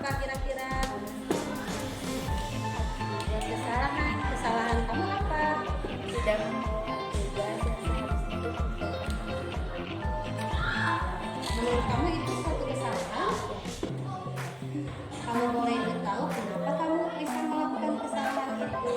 apa kira-kira? Buat kesalahan Kamu apa? tidak membuat tugas yang seharusnya dikerjakan. Menurut kamu itu suatu kesalahan? Kalau boleh tahu kenapa kamu bisa melakukan kesalahan itu?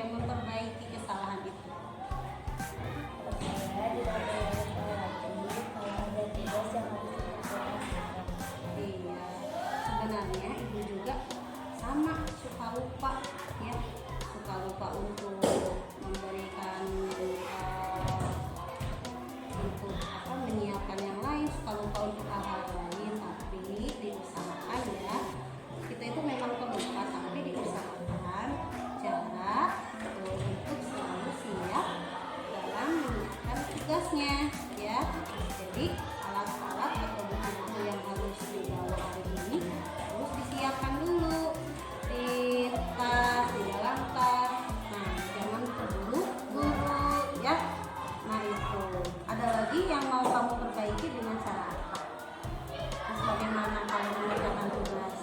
Memperbaiki kesalahan itu. Iya, sebenarnya ibu juga sama suka lupa ya, suka lupa untuk memberikan untuk menyiapkan yang lain, suka lupa untuk hal-hal lain, tapi diusahakan ya. Kita itu memang pelupa, tapi diusahakan cara untuk selalu siap dalam mengerjakan tugasnya ya. Jadi alat-alat atau buku-buku yang harus dibawa hari ini harus disiapkan dulu di tas, di dalam tas. Nah, jangan terburu-buru ya. Nah itu. Ada lagi yang mau kamu perbaiki dengan cara apa? Terus bagaimana kalau mengerjakan tugas?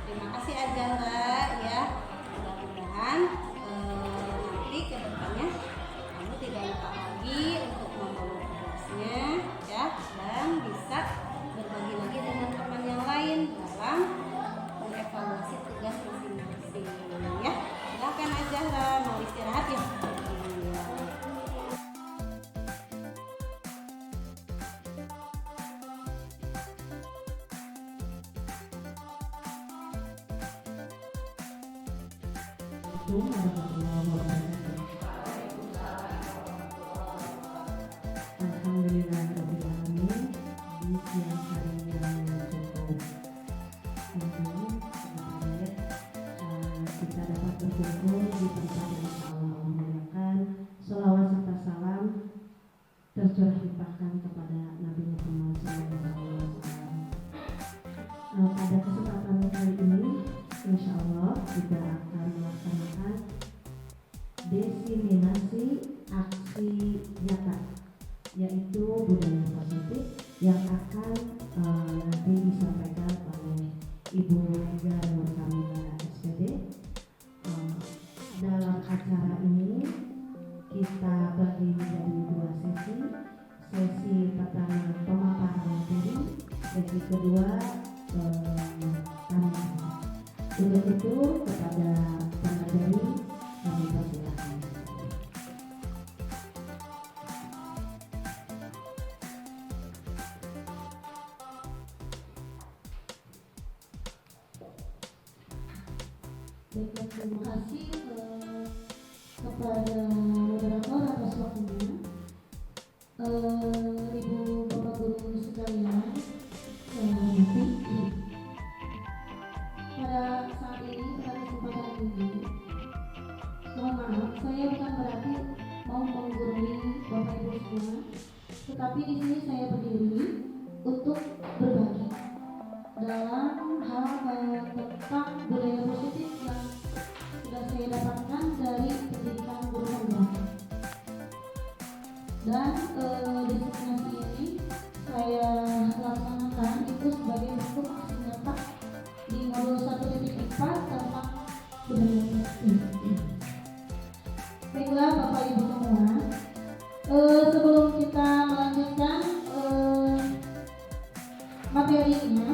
Terima kasih Azahra ya. Mudah-mudahan nanti ke depannya kamu tidak lupa lagi untuk membawa tugasnya ya, dan bisa berbagi lagi dengan teman yang lain dalam mengevaluasi tugas masing-masing ya. Silakan Azahra, mau istirahat ya? Alhamdulillahirrahmanirrahim. Di siang hari yang cukup kita dapat berkumpul di tempat yang Allah memuliakan. Sholawat serta salam tercurah limpahkan kepada Nabi Muhammad SAW. Pada kesempatan kali ini, insya Allah kita akan melaksanakan diseminasi aksi nyata, yaitu budaya positif yang akan nanti disampaikan oleh Ibu Mega Nurkamila SPD. Dalam acara ini kita bagi menjadi dua sesi. Sesi pertama pemaparan materi, sesi kedua tanya. Untuk itu kepada pemateri kami persilakan. Baiklah, terima kasih kepada moderator atas waktunya. Ibu Bapak Guru sekalian, saya hormati. Pada saat ini, pada kesempatan ini, mohon maaf, saya bukan berarti mau menggurui Bapak Ibu semua, tetapi di sini saya berdiri untuk berbagi dalam hal tentang budaya positif yang sudah saya dapatkan dari pendidikan guru pemula. Dan diseminasi ini saya laksanakan itu sebagai bentuk aksi nyata di modul 1.4 tentang budaya positif. Baiklah Bapak Ibu semua, sebelum kita melanjutkan materinya,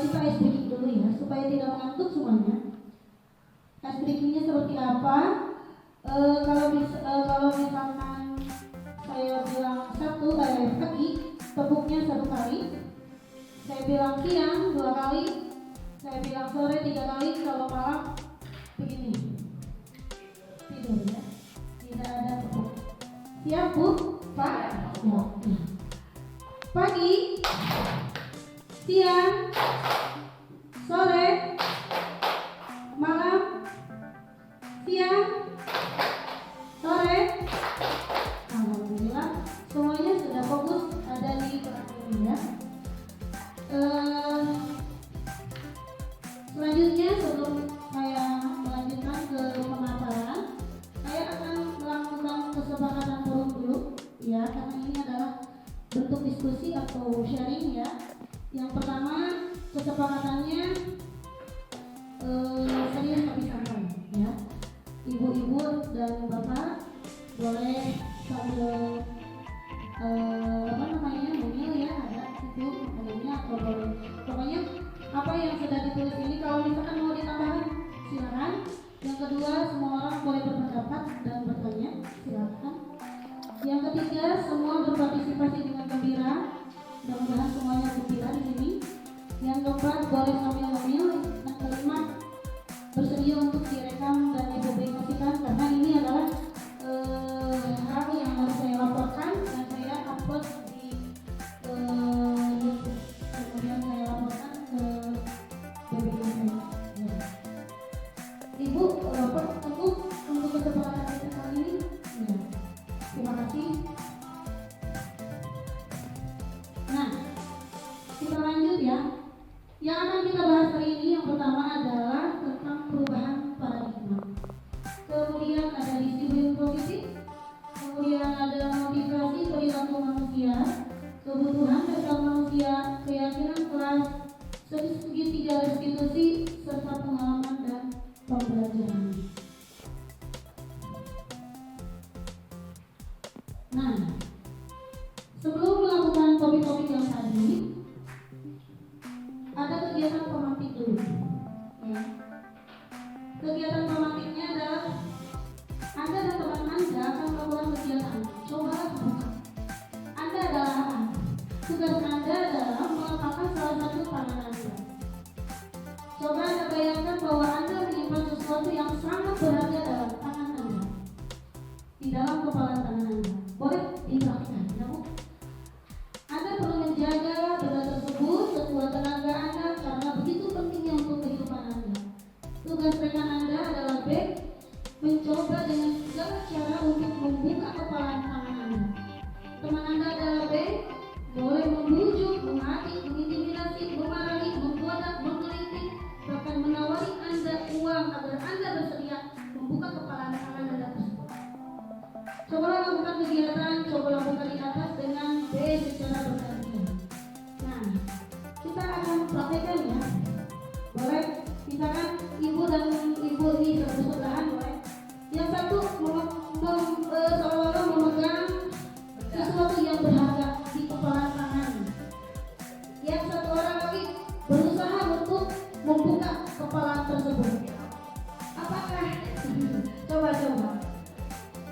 kita ice breaking dulu ya, supaya tidak mengantuk semuanya. Ice breakingnya seperti apa? Kalau misalkan saya bilang 1 pagi, Saya bilang siang 2 kali, saya bilang sore 3 kali, kalau malam begini. Tidur ya. Tidak ada tepuk. Siap Bu? Pak? Ya. Pagi, siang, sore, malam, siang, sore. Alhamdulillah semuanya sudah fokus ada di peran ini ya. Selanjutnya sebelum saya melanjutkan ke pemaparan, saya akan melakukan kesepakatan forum dulu ya, karena ini adalah bentuk diskusi atau sharing ya. Yang pertama kesepakatannya serius tapi santai ya. Ibu-ibu dan bapak boleh sambil mungil ya, ada itu makanannya atau boleh, pokoknya apa yang sudah ditulis ini kalau misalkan mau ditambahkan silakan. Yang kedua, semua orang boleh berpendapat dan bertanya, silakan. Yang ketiga, semua berpartisipasi dengan gembira, mudah-mudahan semuanya gembira di sini. Yang keempat, boleh sambil ngemil. Yang kelima, bersedia untuk direkam dan dipublikasikan karena ini adalah hal yang harus saya laporkan dan saya upload di YouTube. Kemudian saya laporkan ke BBM. Ya. Ibu, Bapak untuk kesepakatan kita kali ini. Ya. Terima kasih. Nah, kita lanjut ya. Yang akan kita bahas hari ini yang pertama adalah tentang perubahan paradigma. Kemudian ada disiplin positif, kemudian ada motivasi perilaku manusia, kebutuhan dasar manusia, keyakinan kelas, segitiga restitusi, serta pengalaman dan pembelajaran. Nah, sebelum melakukan topik-topik yang tadi, ada kegiatan pemantik dulu. Ya. Kegiatan pemantiknya adalah Anda dan teman Anda akan melakukan kegiatan. Coba buka. Anda adalah apa? Tugas Anda adalah meletakkan salah satu tangan Anda. Coba Anda bayangkan bahwa Anda menyimpan sesuatu yang sangat berharga dalam tangan Anda, di dalam kepala tangan Anda. Boleh dipraktikkan, ya Bu? Anda perlu menjaga benda tersebut sekuat tenaga Anda karena begitu pentingnya untuk kehidupan Anda. Tugas rekan Anda adalah B, mencoba dengan segala cara untuk membuka kepala tangan Anda. Teman Anda adalah B, boleh membujuk, menghakimi, mengintimidasi, memarahi, menggoda, menggelitik, bahkan menawari Anda uang agar Anda bersedia membuka kepala tangan Anda tersebut. Coba lakukan kegiatan, coba lakukan di atas dengan B secara bergantian. Nah, kita akan praktekkan ya. Boleh, misalkan ibu dan ibu ini sebelahan boleh. Yang satu seolah-olah memegang sesuatu yang berharga di kepala tangan. Yang satu orang lagi berusaha untuk membuka kepala tersebut. Apakah?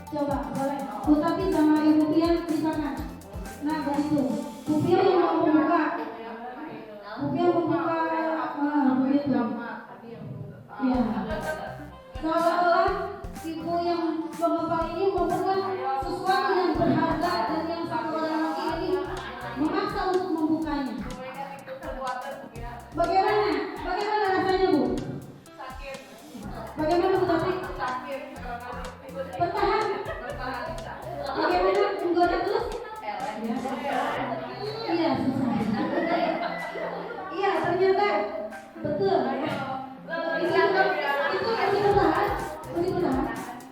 Coba boleh. Bu Tati sama Ibu Pian misalkan. Nah begitu. Bu Pian yang mau membuka. Bu Pian membuka. Begitu. Ya. Seolah-olah ibu yang mengepal ini memegang sesuatu yang berharga dan yang satu orang lagi ini memaksa untuk membukanya. Bagaimana? Bagaimana rasanya Bu? Bagaimana Bu Tati? Bertahan. Bagaimana menggoda terus? Iya susah. Iya ternyata betul. Itu masih bertahan.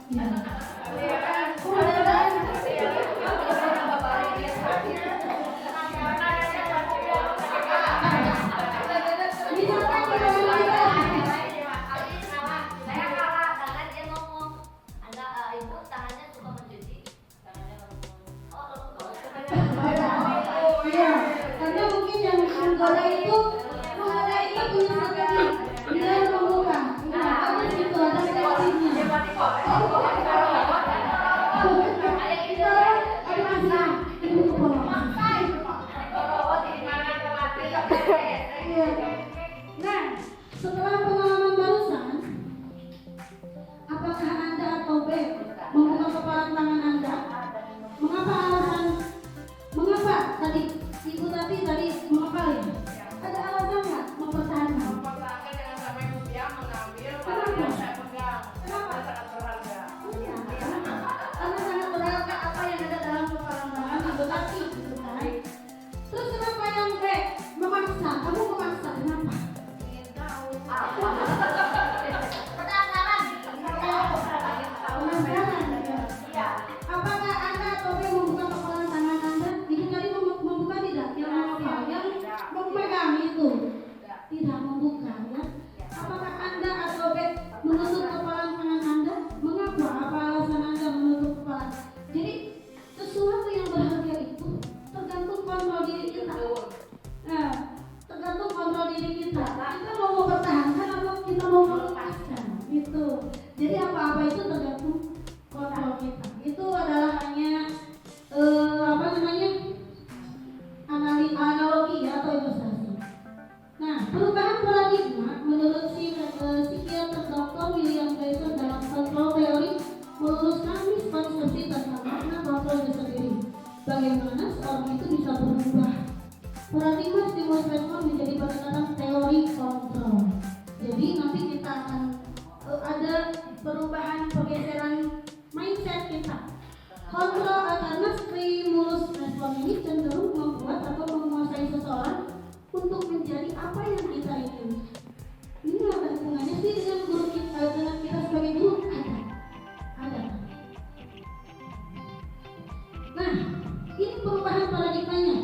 Iya. Oh ada. Iya, karena mungkin yang menggoda itu punya strategi. Dia membuka. Habis itu ada strateginya. Ada masalah. Ibu kepala. paradigma stimulus respon menjadi pendekatan teori kontrol. Jadi nanti kita akan ada perubahan pergeseran mindset kita. Kontrol karena stimulus respon ini cenderung membuat atau menguasai seseorang untuk menjadi apa yang kita inginkan. Ini ada hubungannya sih dengan guru kita, dengan kita sebagai guru? Ada. Nah, ini perubahan paradigmanya.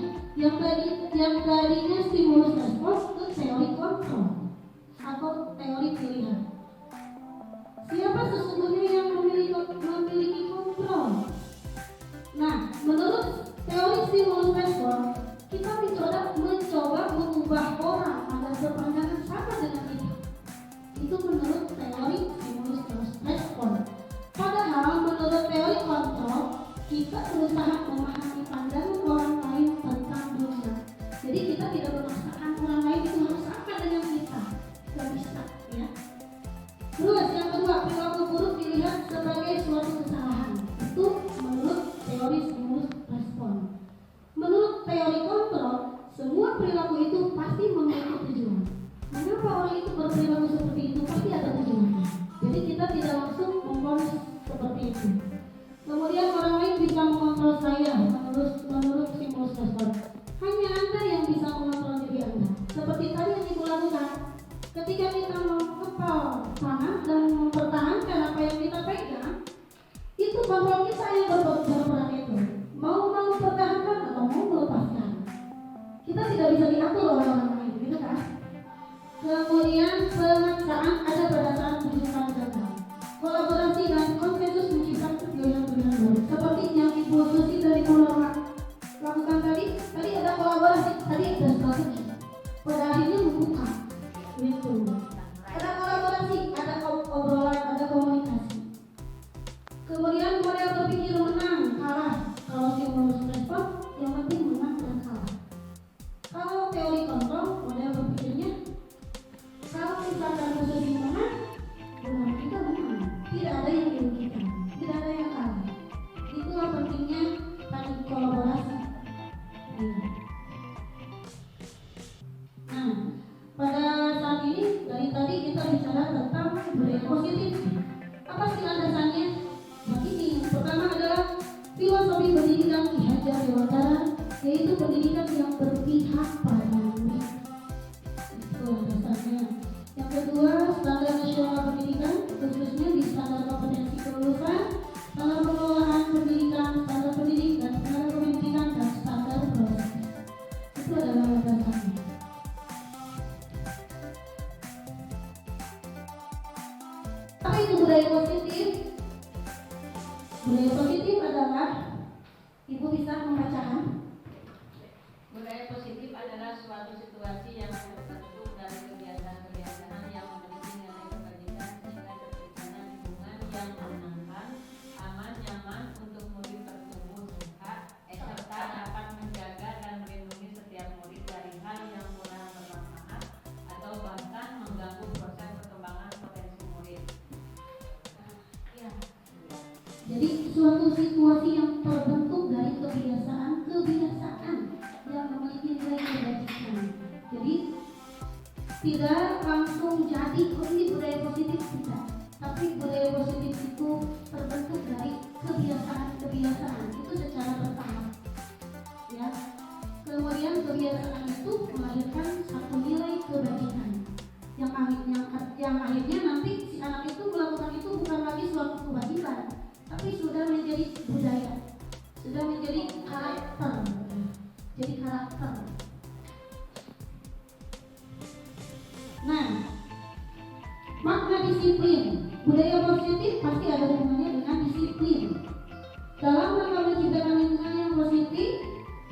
Yang tadinya stimulus respon ke teori kontrol atau teori pilihan. Siapa sesungguhnya yang memiliki kontrol? Nah, menurut teori stimulus respon, kita mencoba mengubah orang agar berpandangan sama dengan kita. Itu menurut teori stimulus respon. Padahal menurut teori kontrol, kita berusaha memahami pandangan orang lain tentang dunia. Jadi kita tidak memaksakan orang lain itu harus sama dengan kita. Tidak bisa, ya. Terus yang kedua, perilaku buruk dilihat sebagai suatu kesalahan. Itu menurut teori stimulus respon. Menurut teori kontrol, semua perilaku itu pasti memiliki tujuan. Mengapa orang itu berperilaku seperti itu? Pasti ada tujuannya. Jadi kita tidak langsung memfonis seperti itu. Kemudian orang lain bisa mengontrol saya menurut stimulus respon. Hanya Anda yang bisa mengontrol diri Anda. Seperti tadi yang Ibu lakukan. Ketika kita mengepal tangan dan mempertahankan apa yang kita pegang, itu kontrol kita yang berperan itu. Mau mempertahankan atau mau melepaskan. Kita tidak bisa diatur oleh orang lain, gitu kan? Kemudian pemaksaan ada berdasarkan tujuan gagal. Kolaborasi dan konsensus menciptakan pilihan-pilihan baru. Seperti yang Ibu Susi dari Pulau lakukan tadi ada kolaborasi, tadi ada strategi. Pada akhirnya membuka. Gitu. Ada kolaborasi, ada obrolan, ada komunikasi. Kemudian model berpikir menang, kalah. Kalau stimulus respon, yang penting menang dan kalah. Kalau teori kontrol, model berpikirnya, kalau misalkan musuh menang, kita menang. Tidak ada yang dirugikan, tidak ada yang kalah. Itulah pentingnya tadi kolaborasi. Nah, pada saat ini dari tadi kita bicara tentang budaya positif. Apa sih landasannya? Begini, pertama adalah filosofi pendidikan Ki Hajar Dewantara, yaitu pendidikan yang berpihak pada murid. Itu landasannya. Yang kedua, standar nasional pendidikan, khususnya di standar kompetensi kelulusan, standar pengelolaan pendidikan, standar pendidikan, standar pendidikan, dan standar proses. Itu adalah landasannya. Apa itu budaya positif? Budaya positif adalah, Ibu bisa membacakan. Budaya positif adalah suatu situasi yang terbentuk dari kebiasaan-kebiasaan yang memiliki nilai kebaikan sehingga terciptanya lingkungan yang menyenangkan, aman, nyaman untuk murid bertumbuh sehat, serta dapat menjaga dan melindungi setiap murid dari hal yang kurang bermanfaat atau bahkan mengganggu proses perkembangan potensi murid. Jadi suatu situasi yang terbentuk dari kebiasaan yang memiliki nilai kebajikan. Jadi tidak langsung jadi ini budaya positif, tidak. Tapi budaya positif itu terbentuk dari kebiasaan itu secara bertahap. Ya. Kemudian kebiasaan itu melahirkan satu nilai kebajikan yang akhirnya nanti si anak itu melakukan itu bukan lagi suatu kewajiban, tapi sudah menjadi budaya, sudah menjadi karakter. Jadi karakter. Nah, makna disiplin. Budaya positif pasti ada hubungannya dengan disiplin. Dalam rangka menciptakan lingkungan yang positif,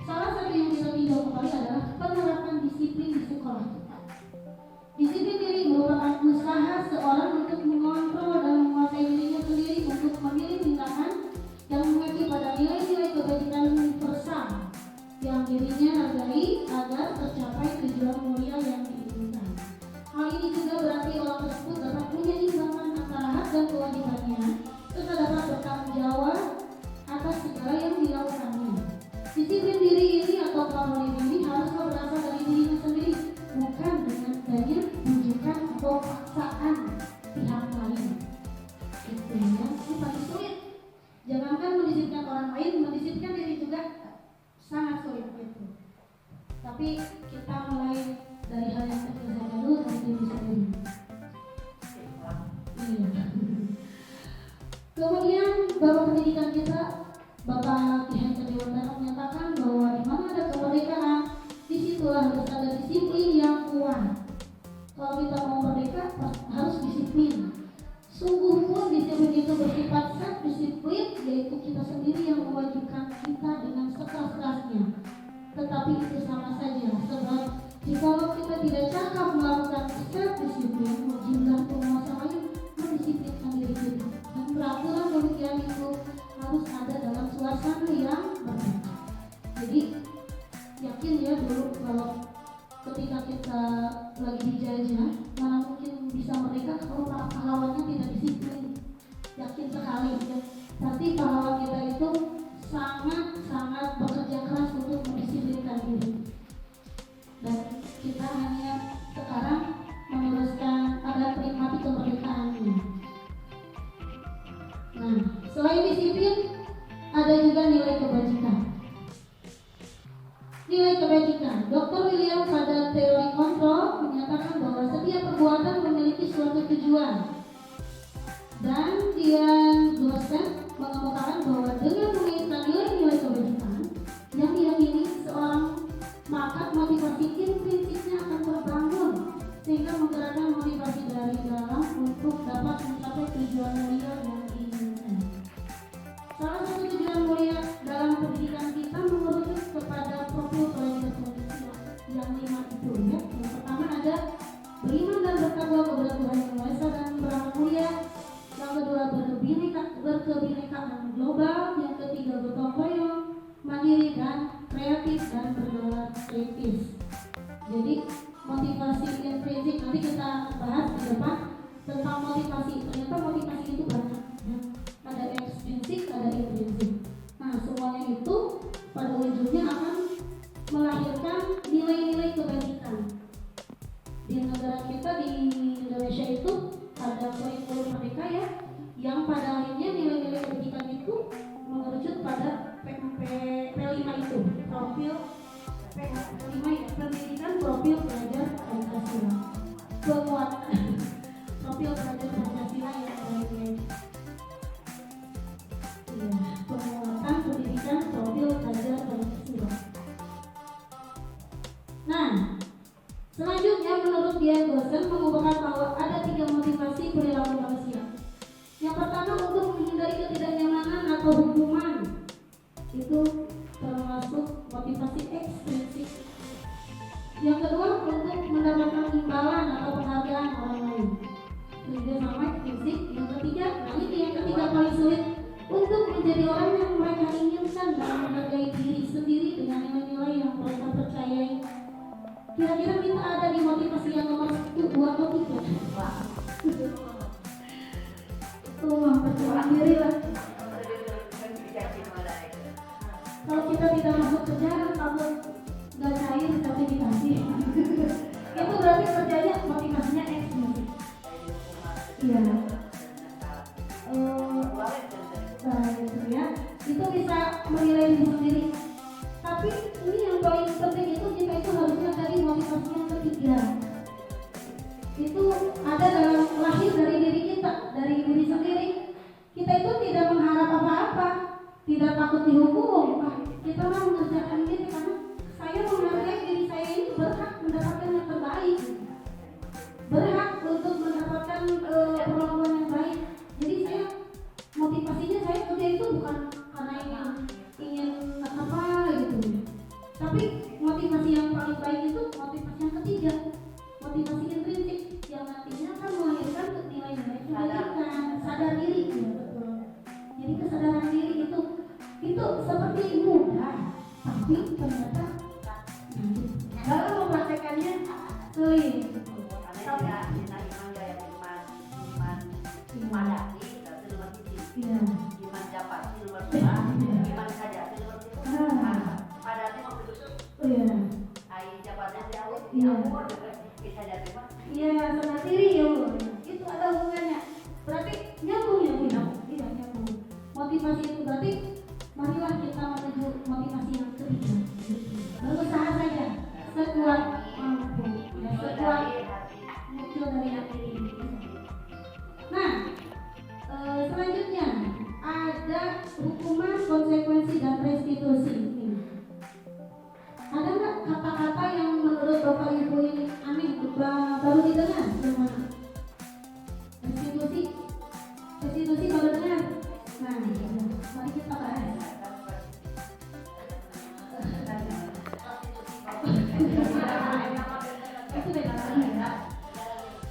salah satu yang bisa tinjau kembali adalah penerapan disiplin di sekolah kita. Disiplin diri merupakan usaha seorang untuk mengontrol dan menguasai dirinya sendiri untuk memilih tindakan yang mengacu pada nilai-nilai kebajikan universal yang dirinya hargai agar tercapai tujuan mulia yang diinginkan. Hal ini juga berarti orang tersebut dapat menyeimbangkan antara hak dan kewajibannya, serta dapat bertanggung jawab atas segala yang dilakukannya. Disiplin diri ini atau power ini harus berasal Tapi kita mulai dari hal yang kecil saja dulu, dari diri sendiri. Iya. Kemudian Bapak Pendidikan kita, Bapak Ki Hajar Dewantara menyatakan bahwa di mana ada kemerdekaan, disitulah harus ada disiplin yang kuat. Kalau kita mau merdeka harus disiplin. Sungguh pun disiplin itu bersifat self disiplin, yaitu kita sendiri yang mewajibkan kita dengan sekeras-kerasnya. Tetapi itu sama saja, sebab jika kita tidak cakap melakukan self disiplin, jumlah penguasa lain mendisiplinkan diri kita. Dan peraturan demikian itu harus ada dalam suasana yang berbeda. Jadi yakin ya dulu kalau ketika kita lagi dijajah, mana mungkin bisa merdeka kalau para pahlawannya tidak disiplin. Yakin sekali ya. Berarti pahlawan kita itu sangat bekerja keras untuk mendisiplinkan diri. Dan kita hanya sekarang meneruskan agar menikmati kemerdekaan ini. Nah, selain disiplin, ada juga nilai kebajikan. Nilai kebajikan. Dr. William pada teori kontrol menyatakan bahwa setiap perbuatan memiliki suatu tujuan. Dan dia dosen mengemukakan bahwa dengan mengaitkan nilai-nilai kebajikan yang diyakini seorang, maka motivasi intrinsiknya akan terbangun sehingga menggerakkan motivasi dari dalam untuk dapat mencapai tujuan mulia yang diinginkan. Salah satu tujuan mulia dalam pendidikan kita merujuk kepada profil pelajar yang 5 itu ya. Yang pertama ada beriman dan bertakwa kepada Tuhan Yang Maha Esa dan beramal mulia. Yang kedua berkebinekaan global. Yang ketiga bergotong royong, mandiri dan kreatif dan bergerak kritis. Jadi motivasi intrinsik nanti kita bahas di depan tentang motivasi. Ternyata motivasi itu banyak ya. Ada ekstrinsik, ada intrinsik. Nah semuanya itu pada ujungnya akan melahirkan nilai-nilai kebajikan. Di negara kita di Indonesia itu ada kurikulum merdeka ya, yang pada akhirnya nilai-nilai kebajikan itu mengerucut pada P5 itu, profil P5 ya, pendidikan profil pelajar Pancasila. Penguatan profil pelajar Pancasila yang baik. Iya, penguatan pendidikan profil pelajar Pancasila. Nah, selanjutnya menurut dia dosen mengumpulkan bahwa ada 3 motivasi perilaku manusia. Yang pertama untuk menghindari ketidaknyamanan atau hukuman. Itu termasuk motivasi ekstrinsik. Yang kedua untuk mendapatkan imbalan atau penghargaan orang lain. Itu juga sama ekstrinsik. Yang ketiga, yang ketiga paling sulit, untuk menjadi orang yang mereka inginkan dan menghargai diri sendiri dengan nilai-nilai yang mereka percayai. Kira-kira kita ada di motivasi yang nomor 1, 2, atau 3? Itu mah percaya diri lah. Kalau kita tidak masuk kerja, takut nggak cair sertifikasi. Itu berarti kerjanya motivasinya ekstrinsik. Iya. Nah, gitu ya. Itu bisa menilai diri sendiri. Tapi ini yang paling penting itu kita itu harusnya dari motivasi yang ketiga. Itu ada dalam lahir dari diri kita, dari diri sendiri. Kita itu tidak mengharap apa-apa, tidak takut dihukum. Kita mau mengerjakan ini karena saya menghargai diri saya ini berhak mendapatkan yang terbaik, berhak untuk mendapatkan perlakuan yang baik. Jadi saya motivasinya saya kerja itu bukan karena ingin apa gitu, tapi motivasi yang paling baik itu motivasi yang ketiga, motivasi intrinsik yang nantinya akan melahirkan nilai-nilai kebajikan, sadar diri ya, betul. Jadi kesadaran diri itu seperti mudah, tapi ternyata dalam mempraktekannya sulit. Iya, sadar diri ya, itu ada hubungannya. Berarti nyambung ya, Bu? Iya, nyambung. Motivasi itu berarti marilah kita menuju motivasi yang ketiga. Berusaha saja, Bapak Ibu ini aneh, baru didengar yang mana? Restitusi baru dengar. Nah, mari kita bahas. Itu beda lagi ya.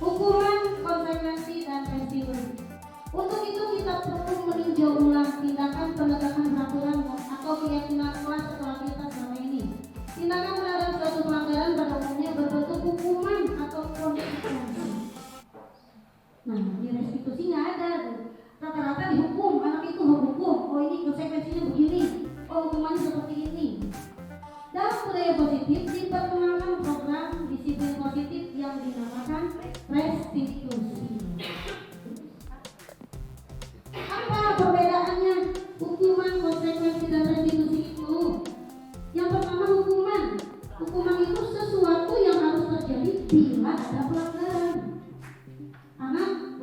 Hukuman, konsekuensi, dan restitusi. Untuk itu kita perlu meninjau ulang tindakan penegakan peraturan atau keyakinan kelas sekolah kita selama ini. Tindakan terhadap suatu pelanggaran pada umumnya berbentuk hukuman atau konsekuensi. Nah, di restitusi nggak ada tuh. Rata-rata dihukum, anak itu hukum. Oh ini konsekuensinya begini. Oh hukumannya seperti ini. Dalam budaya positif diperkenalkan program disiplin positif yang dinamakan restitusi. Apa perbedaannya hukuman, konsekuensi, dan restitusi itu? Yang pertama hukuman. Hukuman itu sesuatu yang harus terjadi bila ada pelanggaran. Anak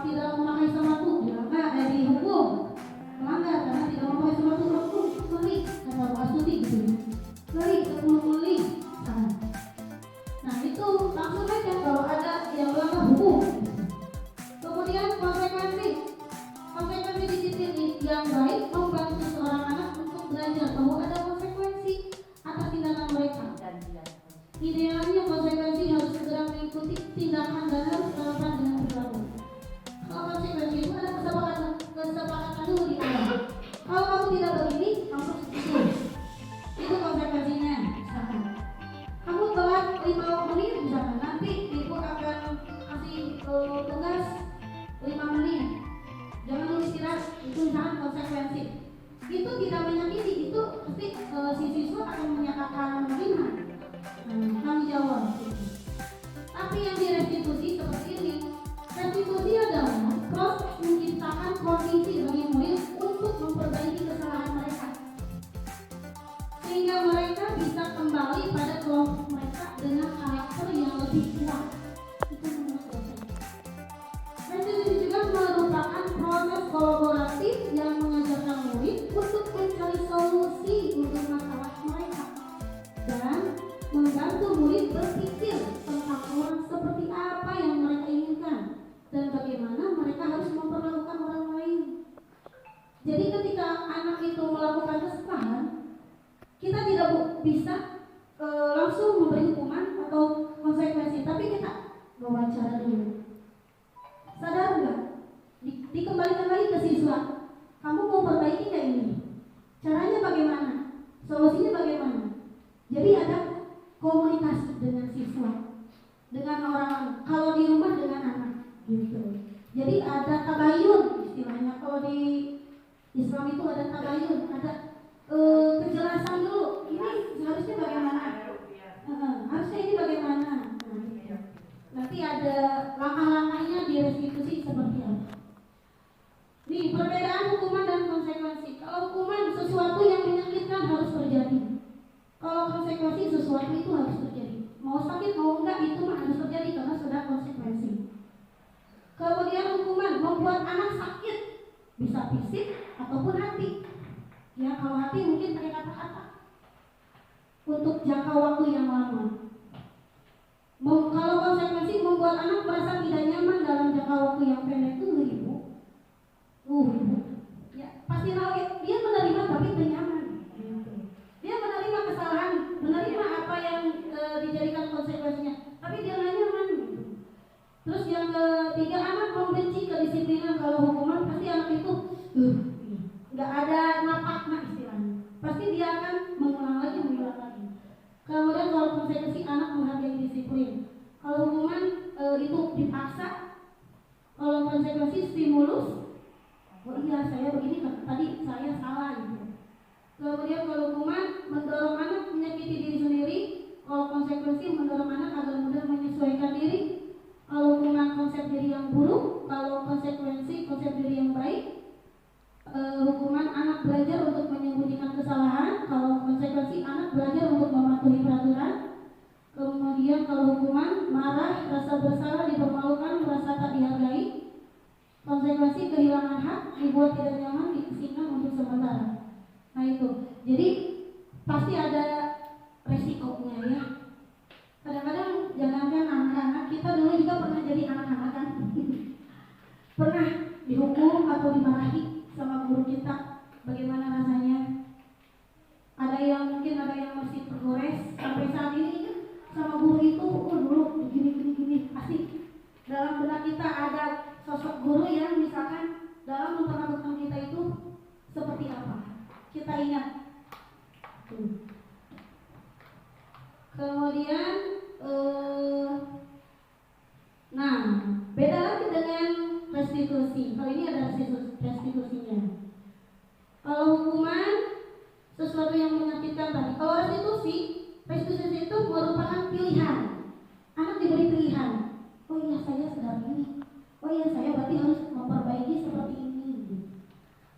tidak memakai sepatu, dihukum. Melanggar karena tidak memakai sepatu, hukum keli atau asuti gitu. Keli 10 keli. Nah itu langsung aja kalau ada yang melanggar hukum. Kemudian konsekuensi. Konsekuensi disiplin yang baik membantu seorang anak untuk belajar bahwa ada konsekuensi atas tindakan mereka. Idealnya konsekuensi harus segera mengikuti tindakan dan harus relevan dengan perilaku. Kalau konsekuensi itu ada kesepakatan dulu di awal. Kalau kamu tidak begini, kamu harus begitu. Itu konsekuensinya. Misalkan kamu telat 5 menit, misalkan nanti ibu akan kasih tugas 5 menit. Jangan dulu istirahat, itu misalkan konsekuensi. Itu tidak menyakiti, itu pasti si siswa akan menyatakan menerima. Kami jawab. Tapi yang direstitusi seperti ini. Restitusi adalah proses menciptakan kondisi bagi murid untuk memperbaiki kesalahan mereka, sehingga mereka bisa kembali pada kelompok mereka dengan karakter yang lebih kuat. Itu menurut saya. Restitusi juga merupakan proses kolaboratif yang mengajarkan murid untuk mencari solusi untuk masalah mereka dan membantu murid berpikir tentang orang seperti apa yang mereka inginkan dan bagaimana mereka harus memperlakukan orang lain. Jadi ketika anak itu melakukan kesalahan, kita tidak bisa langsung memberi hukuman atau konsekuensi, tapi kita wawancara dulu. Sadar nggak? Dikembalikan lagi ke siswa. Kamu mau perbaiki nggak ini? Caranya bagaimana? Solusinya bagaimana? Jadi ada komunikasi dengan siswa, dengan orang, kalau di rumah dengan anak, gitu. Jadi ada tabayun istilahnya. Kalau di Islam itu ada tabayun, ada kejelasan dulu. Ini harusnya bagaimana? Harusnya ini bagaimana? Nanti ada langkah-langkahnya di restitusi seperti apa. Nih perbedaan hukuman dan konsekuensi. Kalau hukuman sesuatu yang menyakitkan harus terjadi. Kalau konsekuensi sesuatu itu harus terjadi. Mau sakit mau enggak itu mah harus terjadi karena sudah konsekuensi. Kemudian hukuman membuat anak sakit, bisa fisik ataupun hati. Ya kalau hati mungkin pakai kata-kata untuk jangka waktu yang lama. Kalau konsekuensi membuat anak merasa tidak nyaman dalam jangka waktu yang pendek itu ibu. Ya pasti tahu dia menerima tapi tidak nyaman. Dia menerima kesalahan, menerima apa yang dijadikan konsekuensinya, tapi dia nggak nyaman. Terus yang ketiga, anak membenci kedisiplinan. Kalau hukuman pasti anak itu nggak ada napaknya istilahnya. Pasti dia akan mengulang lagi. Kemudian kalau konsekuensi anak menghargai disiplin. Kalau hukuman itu dipaksa. Kalau konsekuensi stimulus. Oh iya saya begini tadi saya salah gitu. Kemudian kalau hukuman mendorong anak menyakiti diri sendiri. Kalau konsekuensi mendorong anak agar mudah menyesuaikan diri. Kalau hukuman konsep diri yang buruk, kalau konsekuensi konsep diri yang baik. Hukuman anak belajar untuk menyembunyikan kesalahan. Kalau konsekuensi anak belajar untuk mematuhi peraturan. Kemudian kalau hukuman marah, rasa bersalah, dipermalukan, merasa tak dihargai. Konsekuensi kehilangan hak, dibuat tidak nyaman, diasingkan untuk sementara. Nah itu, jadi pasti ada resikonya ya. itu dulu gini asik. Dalam benak kita ada sosok guru yang misalkan dalam memperlakukan kita itu seperti apa. Kita ingat. Kemudian nah, beda lagi dengan restitusi. Kalau ini ada restitusinya. Kalau hukuman sesuatu yang menyakitkan tadi. Kalau restitusi itu merupakan pilihan. Anak diberi pilihan. Oh iya, saya sedang ini. Oh iya, saya berarti harus memperbaiki seperti ini.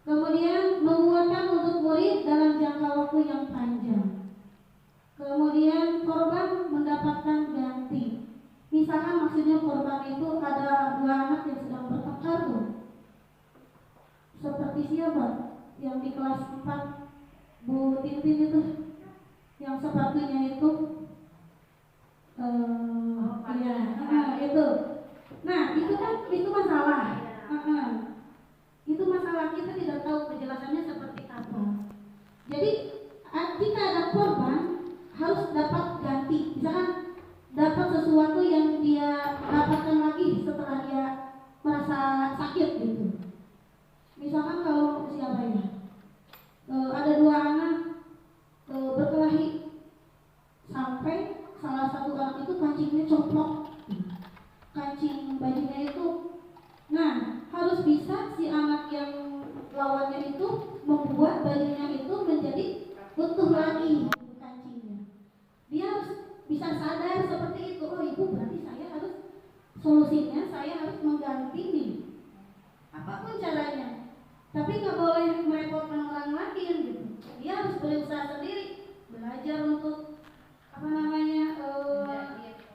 Kemudian menguatkan untuk murid dalam jangka waktu yang panjang. Kemudian korban mendapatkan ganti. Misalkan maksudnya korban itu ada 2 anak yang sedang bertengkar tuh. Seperti siapa? Yang di kelas 4 Bu Tintin itu, yang sepatunya itu itu. Nah, itu masalah. Itu masalah, kita tidak tahu kejelasannya seperti apa. Jadi jika ada korban harus dapat ganti. Misalkan dapat sesuatu yang dia dapatkan lagi setelah dia merasa sakit gitu. Misalkan kalau siapa ya, ada 2 anak berkelahi sampai salah satu anak itu kancingnya coplok, kancing bajunya itu. Nah, harus bisa si anak yang lawannya itu membuat bajunya itu menjadi utuh lagi kancingnya. Dia harus bisa sadar seperti itu. Oh, ibu, berarti saya harus, solusinya saya harus mengganti nih, apapun caranya. Tapi nggak boleh merepotkan orang lain gitu. Dia harus berusaha sendiri, belajar untuk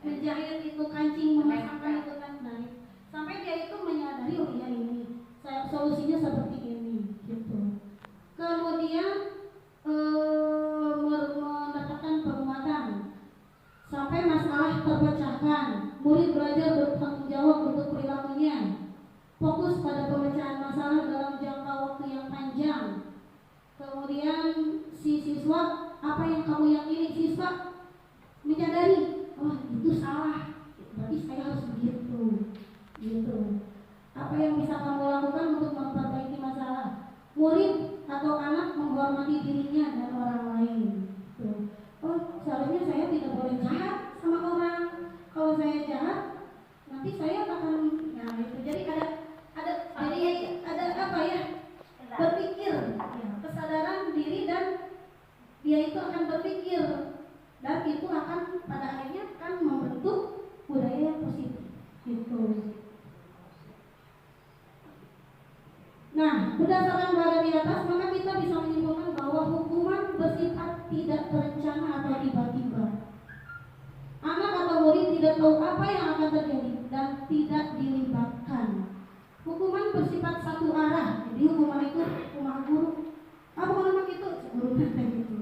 menjahit itu kancing, memasangkan itu kan. Nah, sampai dia itu menyadari, oh iya ini solusinya seperti ini gitu. Kemudian mendapatkan penguatan sampai masalah terpecahkan. Murid belajar bertanggung jawab untuk perilakunya, fokus pada pemecahan masalah dalam jangka waktu yang panjang. Kemudian si siswa, apa yang kamu yakini, siswa menyadari, oh itu salah, berarti saya harus begitu gitu. Apa yang bisa kamu lakukan untuk memperbaiki masalah? Murid atau anak menghormati dirinya dan orang lain gitu. Oh, seharusnya saya tidak boleh jahat sama orang. Kalau saya jahat, nanti saya akan, nah itu. Jadi ada apa ya? Berpikir, ya, kesadaran diri, dan dia itu akan berpikir, dan itu akan pada akhirnya akan membentuk budaya yang positif gitu. Nah, berdasarkan bahasa di atas, maka kita bisa menyimpulkan bahwa hukuman bersifat tidak terencana atau tiba-tiba. Anak atau murid tidak tahu apa yang akan terjadi dan tidak dilibatkan. Hukuman bersifat satu arah. Jadi hukuman itu hukuman guru. Apa hukuman itu? Guru gitu.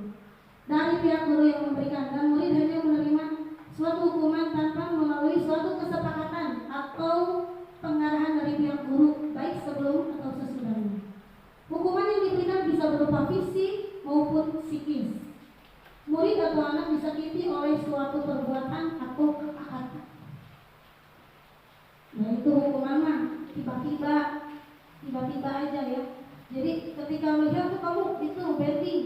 Dari pihak guru yang memberikan, dan murid hanya menerima suatu hukuman tanpa melalui suatu kesepakatan atau pengarahan dari pihak guru, baik sebelum atau sesudahnya. Hukuman yang diberikan bisa berupa fisik maupun psikis. Murid atau anak disakiti oleh suatu perbuatan atau kata-kata. Nah, itu hukuman mah tiba-tiba aja ya. Jadi ketika melihat kamu itu bending,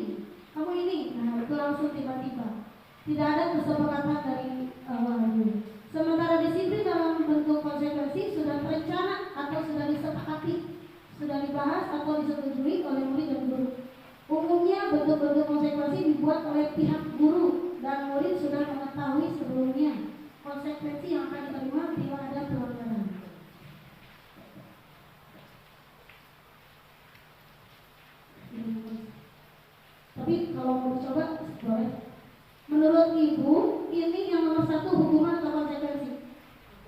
kamu ini, nah itu langsung tiba-tiba. Tidak ada kesepakatan dari awalnya. Sementara disiplin dalam bentuk konsekuensi sudah terencana atau sudah disepakati, sudah dibahas atau disetujui oleh murid dan guru. Umumnya bentuk-bentuk konsekuensi dibuat oleh pihak guru, dan murid sudah mengetahui sebelumnya konsekuensi yang akan diterima bila ada pelanggaran. Tapi kalau mau dicoba boleh. Menurut ibu, ini yang nomor 1 hukuman atau konsekuensi.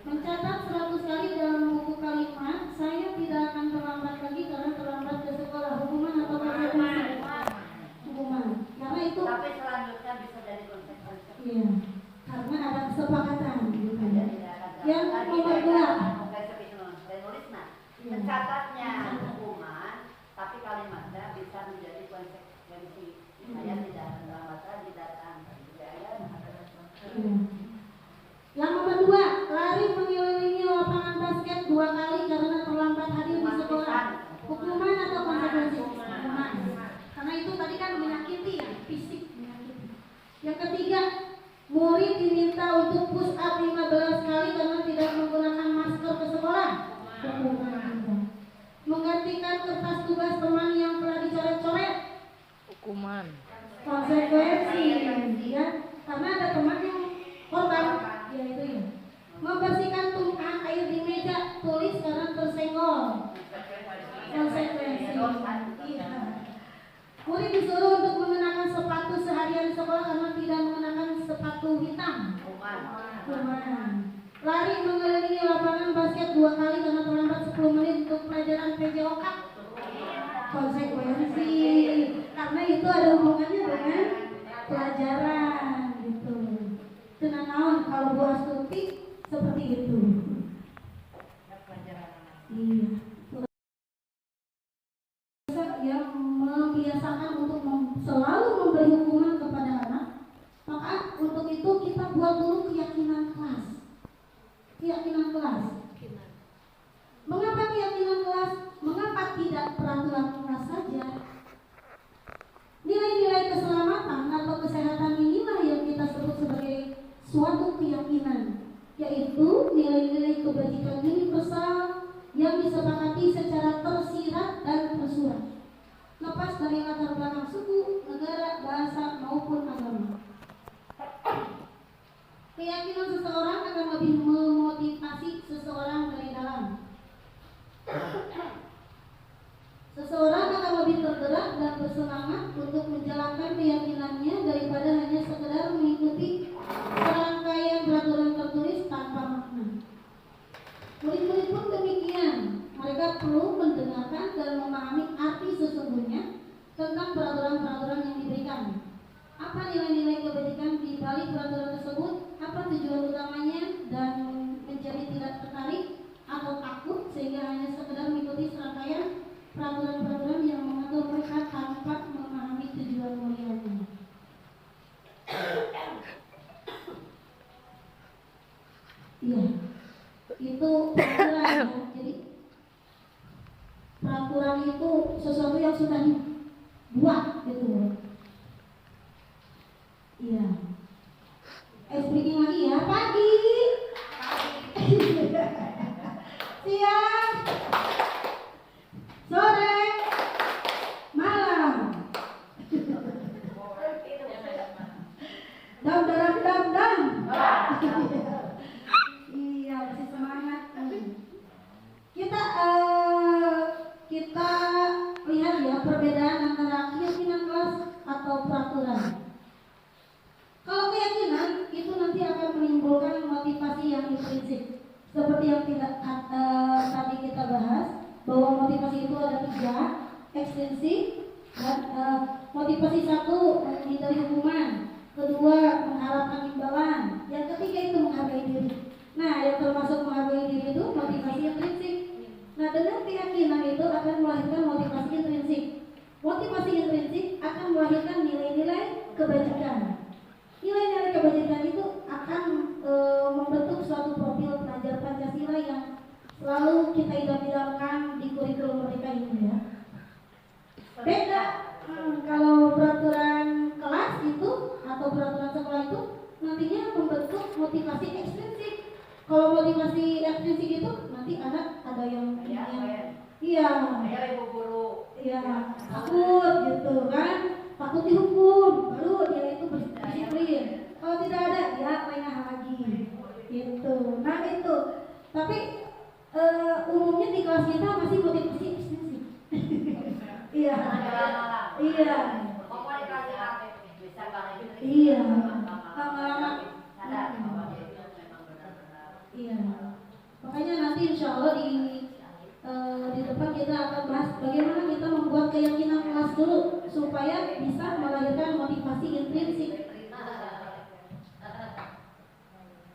Mencatat 100 kali dalam buku kalimat, saya tidak akan terlambat lagi karena terlambat ke sekolah. Hukuman atau konsekuensi? Hukuman. Karena itu. Tapi selanjutnya bisa jadi konsekuensi. Iya. Karena ada kesepakatan. Gitu. Yang nomor 2. Mencatatnya hukuman, tapi kalimatnya bisa menjadi konsekuensi. Saya tidak akan terlambat lagi datang. Kuman. Lari mengelilingi lapangan basket 2 kali karena terlambat 10 menit untuk pelajaran PJOK. Konsekuensi. Karena itu ada hubungannya dengan pelajaran gitu. Tenang naon kalau Bu Astuti seperti itu. Iya. Yang membiasakan untuk selalu memberi hukuman kepada anak, maka untuk itu kita buat dulu keyakinan kelas. Keyakinan kelas. Mengapa keyakinan kelas? Mengapa tidak peraturan kelas saja? Nilai-nilai keselamatan atau kesehatan inilah yang kita sebut sebagai suatu keyakinan, yaitu nilai-nilai kebajikan universal yang disepakati secara tersirat dan tersurat, lepas dari latar belakang suku, negara, bahasa maupun agama. Keyakinan seseorang akan lebih memotivasi seseorang dari dalam. Seseorang akan lebih tergerak dan bersemangat untuk menjalankan keyakinannya daripada hanya sekedar mengikuti serangkaian peraturan tertulis tanpa makna. Murid-murid pun demikian. Mereka perlu mendengarkan dan memahami arti sesungguhnya tentang peraturan-peraturan yang diberikan. Apa nilai-nilai kebajikan di balik peraturan tersebut? Apa tujuan utamanya? Dan menjadi tidak tertarik atau takut sehingga hanya sekedar mengikuti serangkaian peraturan-peraturan yang mengatur mereka tanpa memahami tujuan mulianya. Iya, itu peraturan ya. Jadi peraturan itu sesuatu yang sudah dibuat gitu. Iya. Speaking lagi ya, pagi. Siang. Sore. Malam. Dam. Iya, masih semangat. Kita lihat ya perbedaan antara keyakinan kelas atau peraturan. Kalau keyakinan itu nanti akan menimbulkan motivasi yang intrinsik, seperti yang tadi kita bahas bahwa motivasi itu ada 3, ekstrinsik dan motivasi 1 menghindari hukuman, kedua mengharapkan imbalan, yang ketiga itu menghargai diri. Nah, yang termasuk menghargai diri itu motivasi intrinsik. Nah, dengan keyakinan itu akan melahirkan motivasi intrinsik. Motivasi intrinsik akan melahirkan nilai-nilai kebajikan. Nilai-nilai kebajikan itu akan membentuk suatu profil pelajar Pancasila yang selalu kita idam-idamkan di kurikulum mereka ini ya. Beda kalau peraturan kelas itu atau peraturan sekolah itu nantinya membentuk motivasi ekstrinsik. Kalau motivasi ekstrinsik itu nanti ada yang takut gitu kan, takut dihukum, baru dia itu berdisiplin. Kalau tidak ada ya lengah lagi gitu. Nah itu, tapi umumnya di kelas kita masih motivasi ekstrinsik. Iya. Lama-lama. Iya. Makanya nanti insya Allah di depan kita akan bahas bagaimana kita membuat keyakinan kelas dulu supaya bisa melahirkan motivasi intrinsik.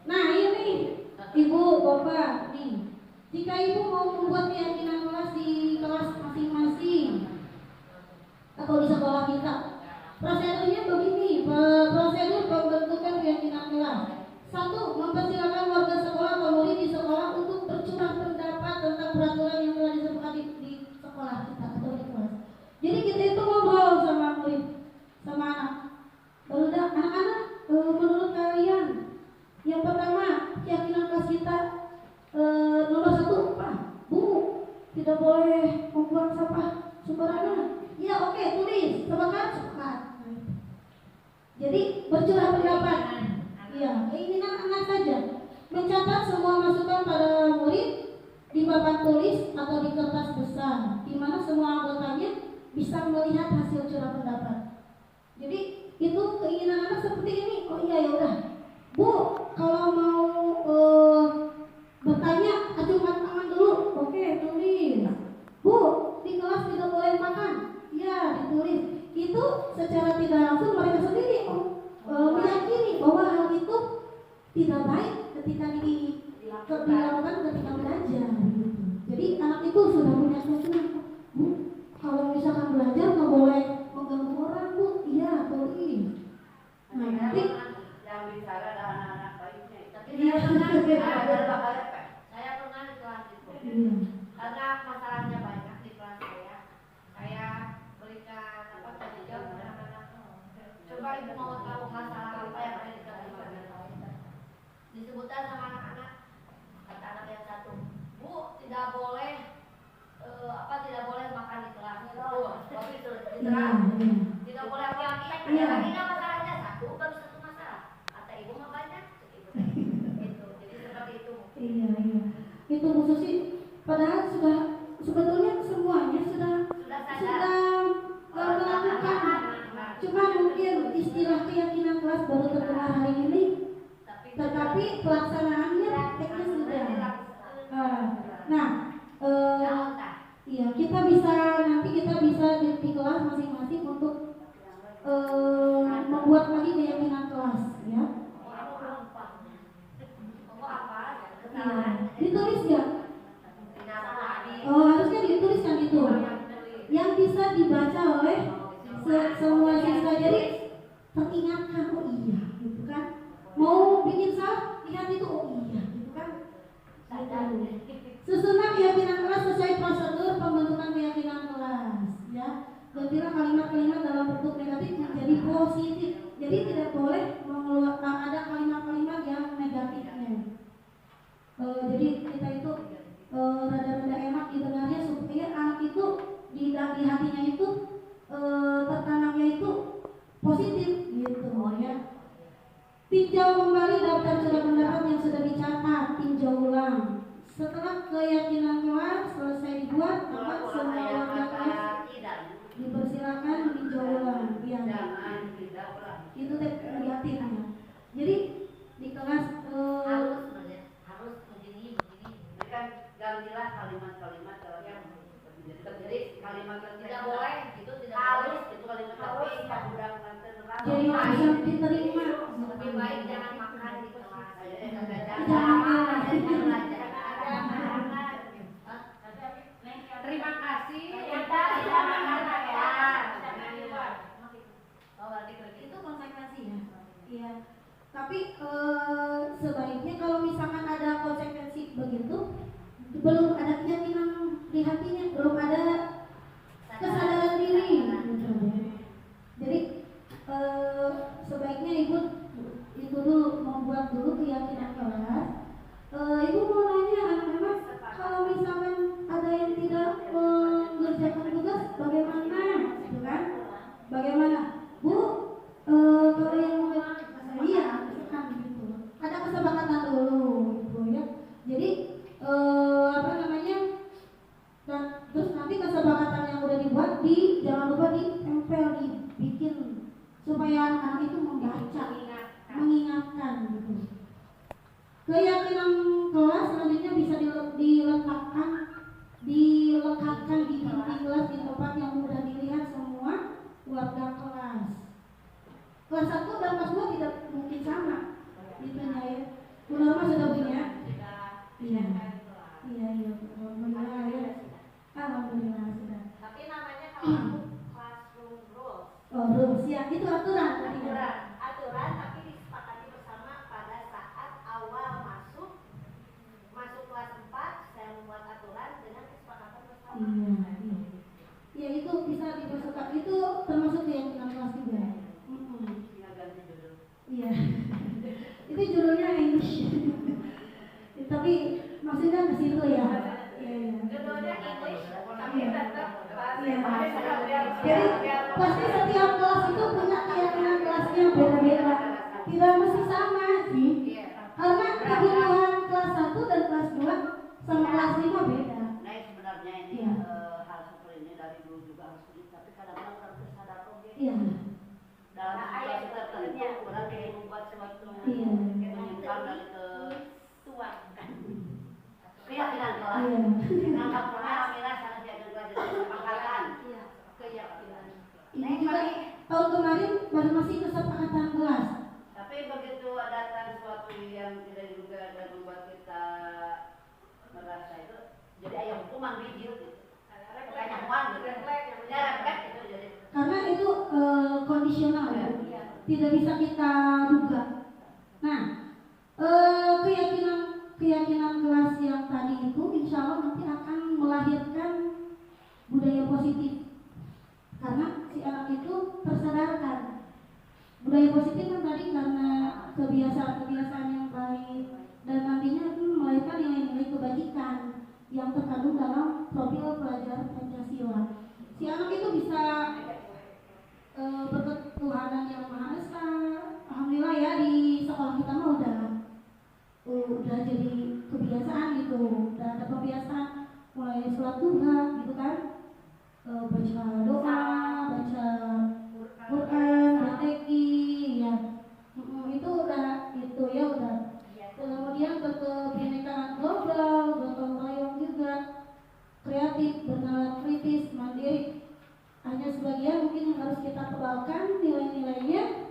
Nah ini ibu bapak nih, jika ibu mau membuat keyakinan kelas di kelas masing-masing atau di sekolah kita, prosedurnya begini. Prosedur pembentukan keyakinan kelas: 1. Mempersilakan warga sekolah atau murid di sekolah untuk bercurah pendapat tentang peraturan yang telah disepakati di sekolah kita atau di kelas. Jadi kita itu ngobrol sama murid, sama anak. Baru anak-anak, menurut kalian, yang pertama keyakinan kelas kita nomor 1 apa? Bu, tidak boleh membuang sampah sembarangan. Ya oke, tulis. Sepakat? Jadi bercurah pendapat. Ya, keinginan anak saja. Mencatat semua masukan pada murid di papan tulis atau di kertas besar, di mana semua anggotanya bisa melihat hasil curah pendapat. Jadi itu keinginan anak seperti ini. Oh iya ya udah, Bu, kalau mau bertanya, acungkan tangan dulu. Oke, tulis. Bu, di kelas tidak boleh makan. Ya, ditulis. Itu secara tidak langsung mereka sendiri meyakini bahwa hal itu tidak baik ketika dilakukan ketika belajar. Gitu. Jadi anak itu sudah punya keyakinan. Bu, kalau misalkan belajar nggak boleh mengganggu orang, Bu. Iya, tulis. Nah, nanti yang bicara adalah anak-anak baiknya. Tapi Iya. saya pernah di kelas itu. Iya. Karena masalahnya banyak di kelas saya berikan apa tadi jawab anak-anak. Coba ibu mau tahu masalah apa yang ada di kelas disebutkan sama anak-anak. Kata anak yang satu, Bu, tidak boleh tidak boleh makan di kelas. Waktu itu diterang. Tidak boleh laki-laki. Ada lagi nggak masalahnya? Satu baru satu masalah. Kata ibu mah banyak. Gitu. Jadi seperti itu. Iya. Itu Bu Susi, padahal sebetulnya semuanya sudah melakukan. Cuma mungkin istilah keyakinan kelas baru terdengar hari ini, tetapi pelaksanaannya teknis sudah. Nah, iya kita bisa di kelas masing-masing untuk membuat lagi keyakinan kelas, ya. Iya. Ditulis nggak? Harusnya dituliskan itu, yang bisa dibaca oleh semua siswa. Jadi teringatkan, oh iya, gitu kan. Mau bikin salah, lihat itu, oh iya, gitu kan. Susunan keyakinan kelas sesuai prosedur pembentukan keyakinan kelas, ya. Gantilah kalimat-kalimat dalam bentuk negatif menjadi positif. Jadi tidak boleh mengeluarkan ada kalimat-kalimat yang negatifnya. Jadi kita itu rada-rada enak didengarnya supaya anak itu di hatinya itu tertanamnya itu positif, gitu, ya. Tinjau kembali daftar surat pendapat yang sudah dicatat, tinjau ulang. Setelah keyakinan kelas selesai dibuat, maka semua warga kelas dipersilakan meninjau ulang. Ya. Itu negatifnya. Jadi di kelas harus begini. Kan gantilah kalimat-kalimat yang jadi kalimat tidak boleh itu tidak harus itu kalimat tapi udah jadi bisa diterima. Lebih baik jangan makan di kelas. Terima kasih. Itu konsekuensi, ya. Iya. Tapi sebaiknya kalau misalkan ada konsekuensi begitu, belum ada keyakinan di hatinya, belum ada kesadaran diri. Jadi sebaiknya ibu dulu membuat dulu keyakinan kelas. Ibu mau nanya anak-anak, kalau misalkan ada yang tidak mengerjakan tugas, bagaimana? Gitu kan? Bagaimana? Bu, kalau yang iya, kan gitu. Ada kesepakatan dulu, gitu, ya. Jadi dan terus nanti kesepakatan yang udah dibuat jangan lupa ditempel, dibikin supaya anak itu membaca, mengingatkan, gitu. Keyakinan kelas selanjutnya bisa dilekatkan di dinding kelas di tempat yang mudah dilihat semua warga kelas. Kelas 1 dan kelas 2 tidak mungkin sama, gitu ya. Bu Norma sudah punya? Iya. Alhamdulillah, ya. Alhamdulillah sudah. Tapi namanya kalau classroom rules. Rules, ya, itu aturan. Aturan tapi disepakati bersama pada saat awal masuk kelas 4 saya membuat aturan dengan kesepakatan bersama. Iya. Ya itu bisa dimasukkan, itu termasuk keyakinan kelas juga. Iya. Itu judulnya English. Tapi maksudnya ke situ, ya. Judulnya English tapi tetap Jadi pasti setiap kelas itu punya keyakinan kelasnya beda-beda. Tidak mesti sama sih. Karena kebutuhan kelas 1 dan kelas 2 sama kelas 5 beda. Nah sebenarnya ini hal seperti ini dari dulu juga harus sulit, tapi kadang-kadang harus sadar Iya. dalam situasi tertentu orang ingin membuat sesuatu. Iya. Karena itu kondisional ya, tidak bisa kita duga. Nah, keyakinan kelas yang tadi itu insya Allah nanti akan melahirkan budaya positif. Karena si anak itu tersadarkan. Budaya positif kan tadi karena kebiasaan-kebiasaan yang baik dan nantinya itu melahirkan nilai-nilai kebajikan yang terkandung dalam profil pelajar Pancasila. Si anak itu bisa berketuhanan yang maha besar. Alhamdulillah ya, di sekolah kita mah udah jadi kebiasaan gitu, udah ada kebiasaan mulai sholat duha gitu kan, baca doa, baca Quran, bateki ya, itu udah. Kemudian berkebinekaan global, gotong royong juga, kreatif, bernalar kritis, mandiri. Hanya sebagian mungkin yang harus kita kebalkan nilai-nilainya,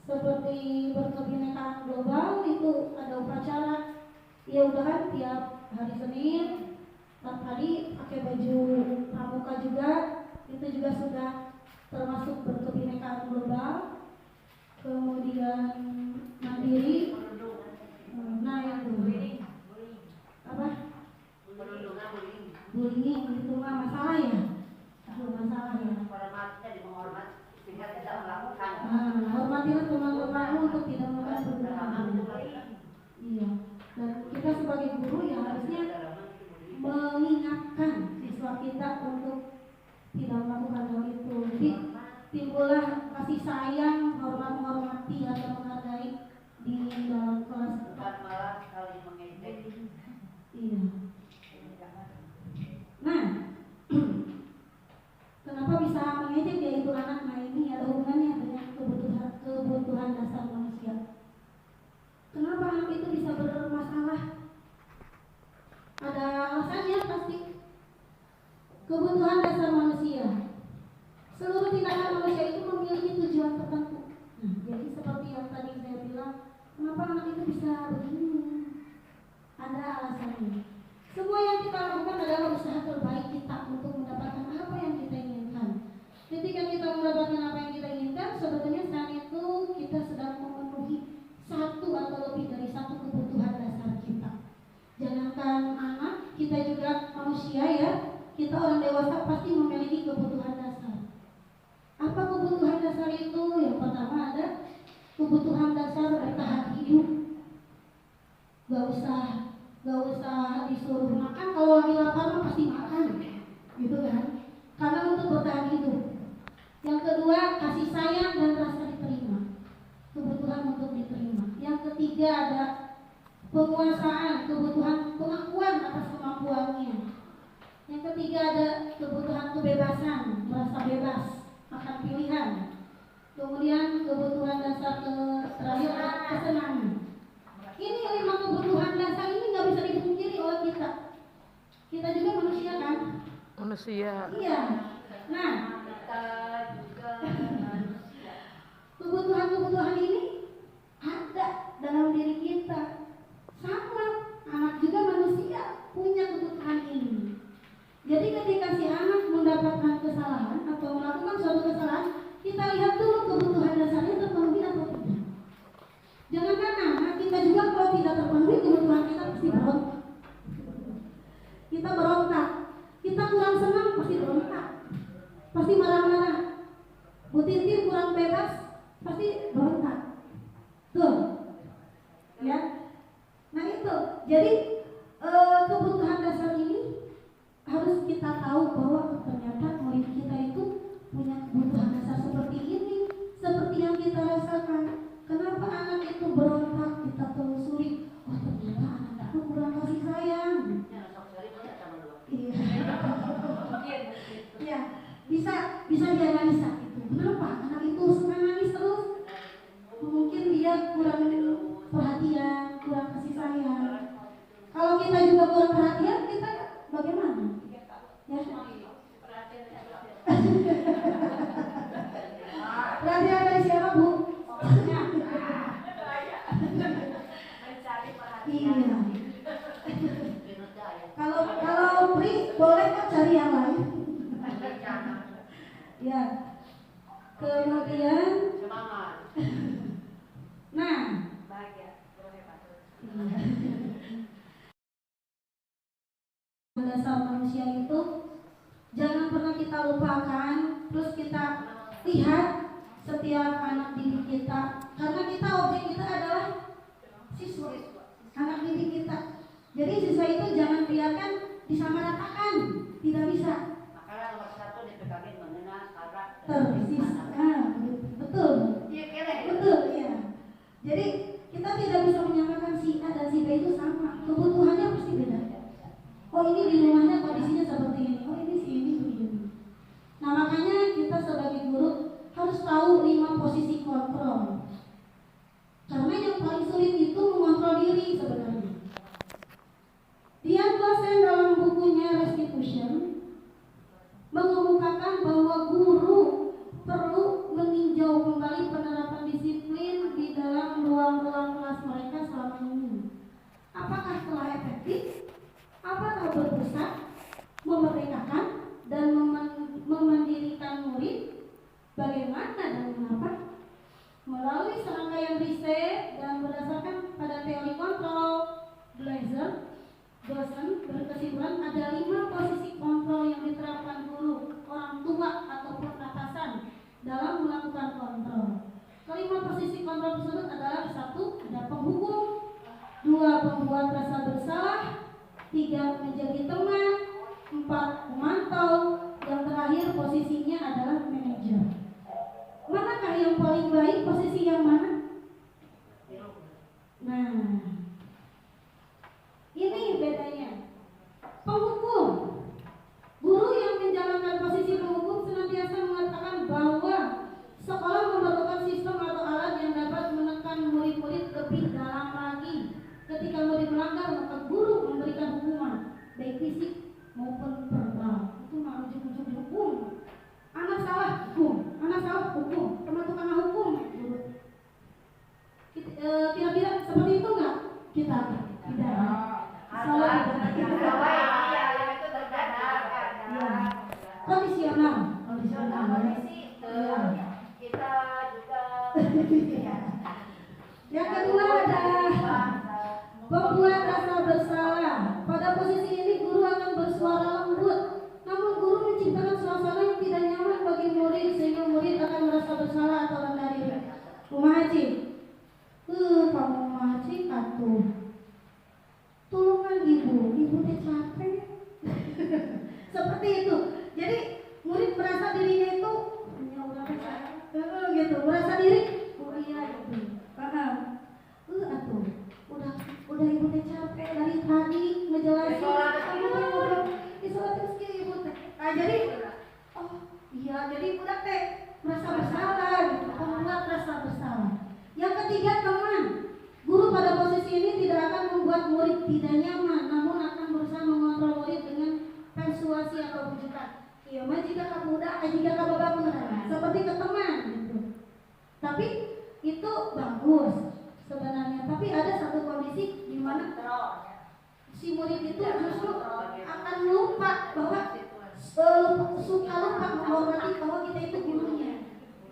seperti berkebinekaan global itu ada upacara, ya udahan tiap hari Senin, tiap hari pakai baju pramuka juga, itu juga sudah termasuk berkebinekaan global. Kemudian mandiri, nah itu apa? Bullying itu mah masalah ya. Masalah ya. Hormatilah teman-temanmu untuk tidak melakukan perbuatan. Iya. Dan kita sebagai guru ya harusnya mengingatkan siswa kita untuk tidak melakukan hal itu. Jadi timbullah kasih sayang, menghormati atau menghargai di dalam kelas. Iya. Nah, kenapa bisa mengejek yaitu anak? Nah ini ada hubungannya dengan kebutuhan dasar manusia. Kenapa anak itu bisa bermasalah? Ada alasannya pasti. Kebutuhan dasar manusia. Seluruh tindakan manusia itu memiliki tujuan tertentu. Jadi seperti yang tadi saya bilang, kenapa anak itu bisa begini? Ada alasannya. Semua yang kita lakukan adalah usaha terbaik kita untuk mendapatkan apa yang kita inginkan. Ketika kita mendapatkan apa yang kita inginkan, sebetulnya saat itu kita sedang memenuhi satu atau lebih dari satu kebutuhan dasar kita. Jangankan anak, kita juga manusia ya. Kita orang dewasa pasti memiliki kebutuhan dasar. Apa kebutuhan dasar itu? Yang pertama ada kebutuhan dasar bertahan hidup. Gak usah disuruh makan, kalau lagi lapar mah pasti makan, gitu kan? Karena untuk bertahan hidup. Yang kedua, kasih sayang dan rasa diterima, kebutuhan untuk diterima. Yang ketiga ada penguasaan, kebutuhan pengakuan atas kemampuannya. Yang ketiga ada kebutuhan kebebasan, merasa bebas akan pilihan. Kemudian kebutuhan dasar terakhir adalah kesenangan. Ini 5 kebutuhan dasar ini nggak bisa dipungkiri oleh kita. Kita juga manusia kan? Manusia. Iya. Nah, kebutuhan ini ada dalam diri kita. Sama, anak juga manusia punya kebutuhan ini. Jadi ketika si anak mendapatkan kesalahan atau melakukan suatu kesalahan, kita lihat dulu kebutuhan dasarnya terpenuhi atau tidak. Jangankan anak, kita juga kalau tidak terpenuhi kebutuhan kita pasti berontak. Kita berontak. Kita kurang senang pasti berontak. Pasti marah-marah. Bu Titi kurang bebas pasti berontak. Tuh. Ya. Nah itu. Jadi kebutuhan dasar ini harus kita tahu bahwa ternyata murid kita itu punya kebutuhan dasar seperti ini, seperti yang kita rasakan. Kenapa anak itu berontak? Kita telusuri. Oh ternyata anak aku kurang kasih sayang. Iya, bisa dianalisa itu. Kenapa anak itu suka nangis terus? Mungkin dia kurang perhatian, kurang kasih sayang. Kalau kita juga kurang perhatian, kita bagaimana? Ya. Perhatian dari siapa, Bu? Iya. Kalau Pri Ya. Kemudian Semangat. nah, Bahagia. Terus hebat. dasar manusia itu jangan pernah kita lupakan, terus kita lihat setiap anak didik kita, karena kita objek kita adalah siswa, anak didik kita. Jadi siswa itu jangan biarkan disamaratakan, tidak bisa. Makanya nomor 1 di PKB mengenal karakter. Persis, betul, Iya kira. betul, ya. Jadi kita tidak bisa menyamakan si A dan si B itu sama, kebutuhannya pasti beda. Oh ini di rumahnya kondisinya seperti ini, oh ini si ini begini. Nah makanya kita sebagai guru harus tahu 5 posisi kontrol. Karena yang paling sulit itu mengontrol diri sebenarnya. Dian Klasen dalam bukunya Restitution mengemukakan bahwa guru perlu meninjau kembali penerapan disiplin di dalam ruang-ruang kelas mereka selama ini. Apakah telah efektif? Apakah berpusat, memerdekakan, dan memandirikan murid? Bagaimana dan mengapa? Melalui serangkaian riset dan berdasarkan pada teori kontrol, Glaser, dosen berkesimpulan ada 5 posisi kontrol yang diterapkan guru, orang tua ataupun atasan dalam melakukan kontrol. Kelima posisi kontrol tersebut adalah 1. Ada penghukum, 2. Pembuat rasa bersalah, 3. Menjadi teman, 4. Memantau, yang terakhir posisinya adalah manajer. Manakah yang paling baik, posisi yang mana? Nah, ini bedanya. Penghukum, guru yang menjalankan posisi penghukum senantiasa mengatakan bahwa sekolah memerlukan sistem atau alat yang dapat menekan murid-murid lebih dalam lagi. Ketika murid melanggar, maka guru memberikan hukuman, baik fisik maupun verbal. Itu mau ujung-ujung dihukum. Anak salah hukum, anak salah hukum, teman tukang hukum guru. Kira-kira seperti itu nggak kita? Tidak. Salah. Kondisional. Kita juga. Yang kedua ada pembuat rasa bersalah. Pada posisi ini guru akan bersuara lembut, namun guru menciptakan suasana yang tidak nyaman bagi murid sehingga murid akan merasa bersalah atau rendah diri. Haji, kamu Haji atuh. Tolongan ibu teh capek. Seperti itu. Jadi murid merasa dirinya itu ya udah gitu, merasa diri. Oh iya gitu. Paham? Atuh. Udah ibu teh capek dari tadi ngejelasin. Isolat terus ibu teh. Jadi oh iya, jadi budak teh merasa bersalah gitu. Pembuat rasa bersalah. Yang ketiga, teman. Guru pada posisi ini tidak akan membuat murid tidak nyaman, namun akan berusaha mengontrol murid dengan persuasi atau bujukan. Iya, mah jika kamu jika kamu benar, seperti ke teman gitu. Tapi itu bagus sebenarnya. Tapi ada satu kondisi di mana si murid itu justru akan lupa bahwa suka lupa menghormati bahwa kita itu gurunya.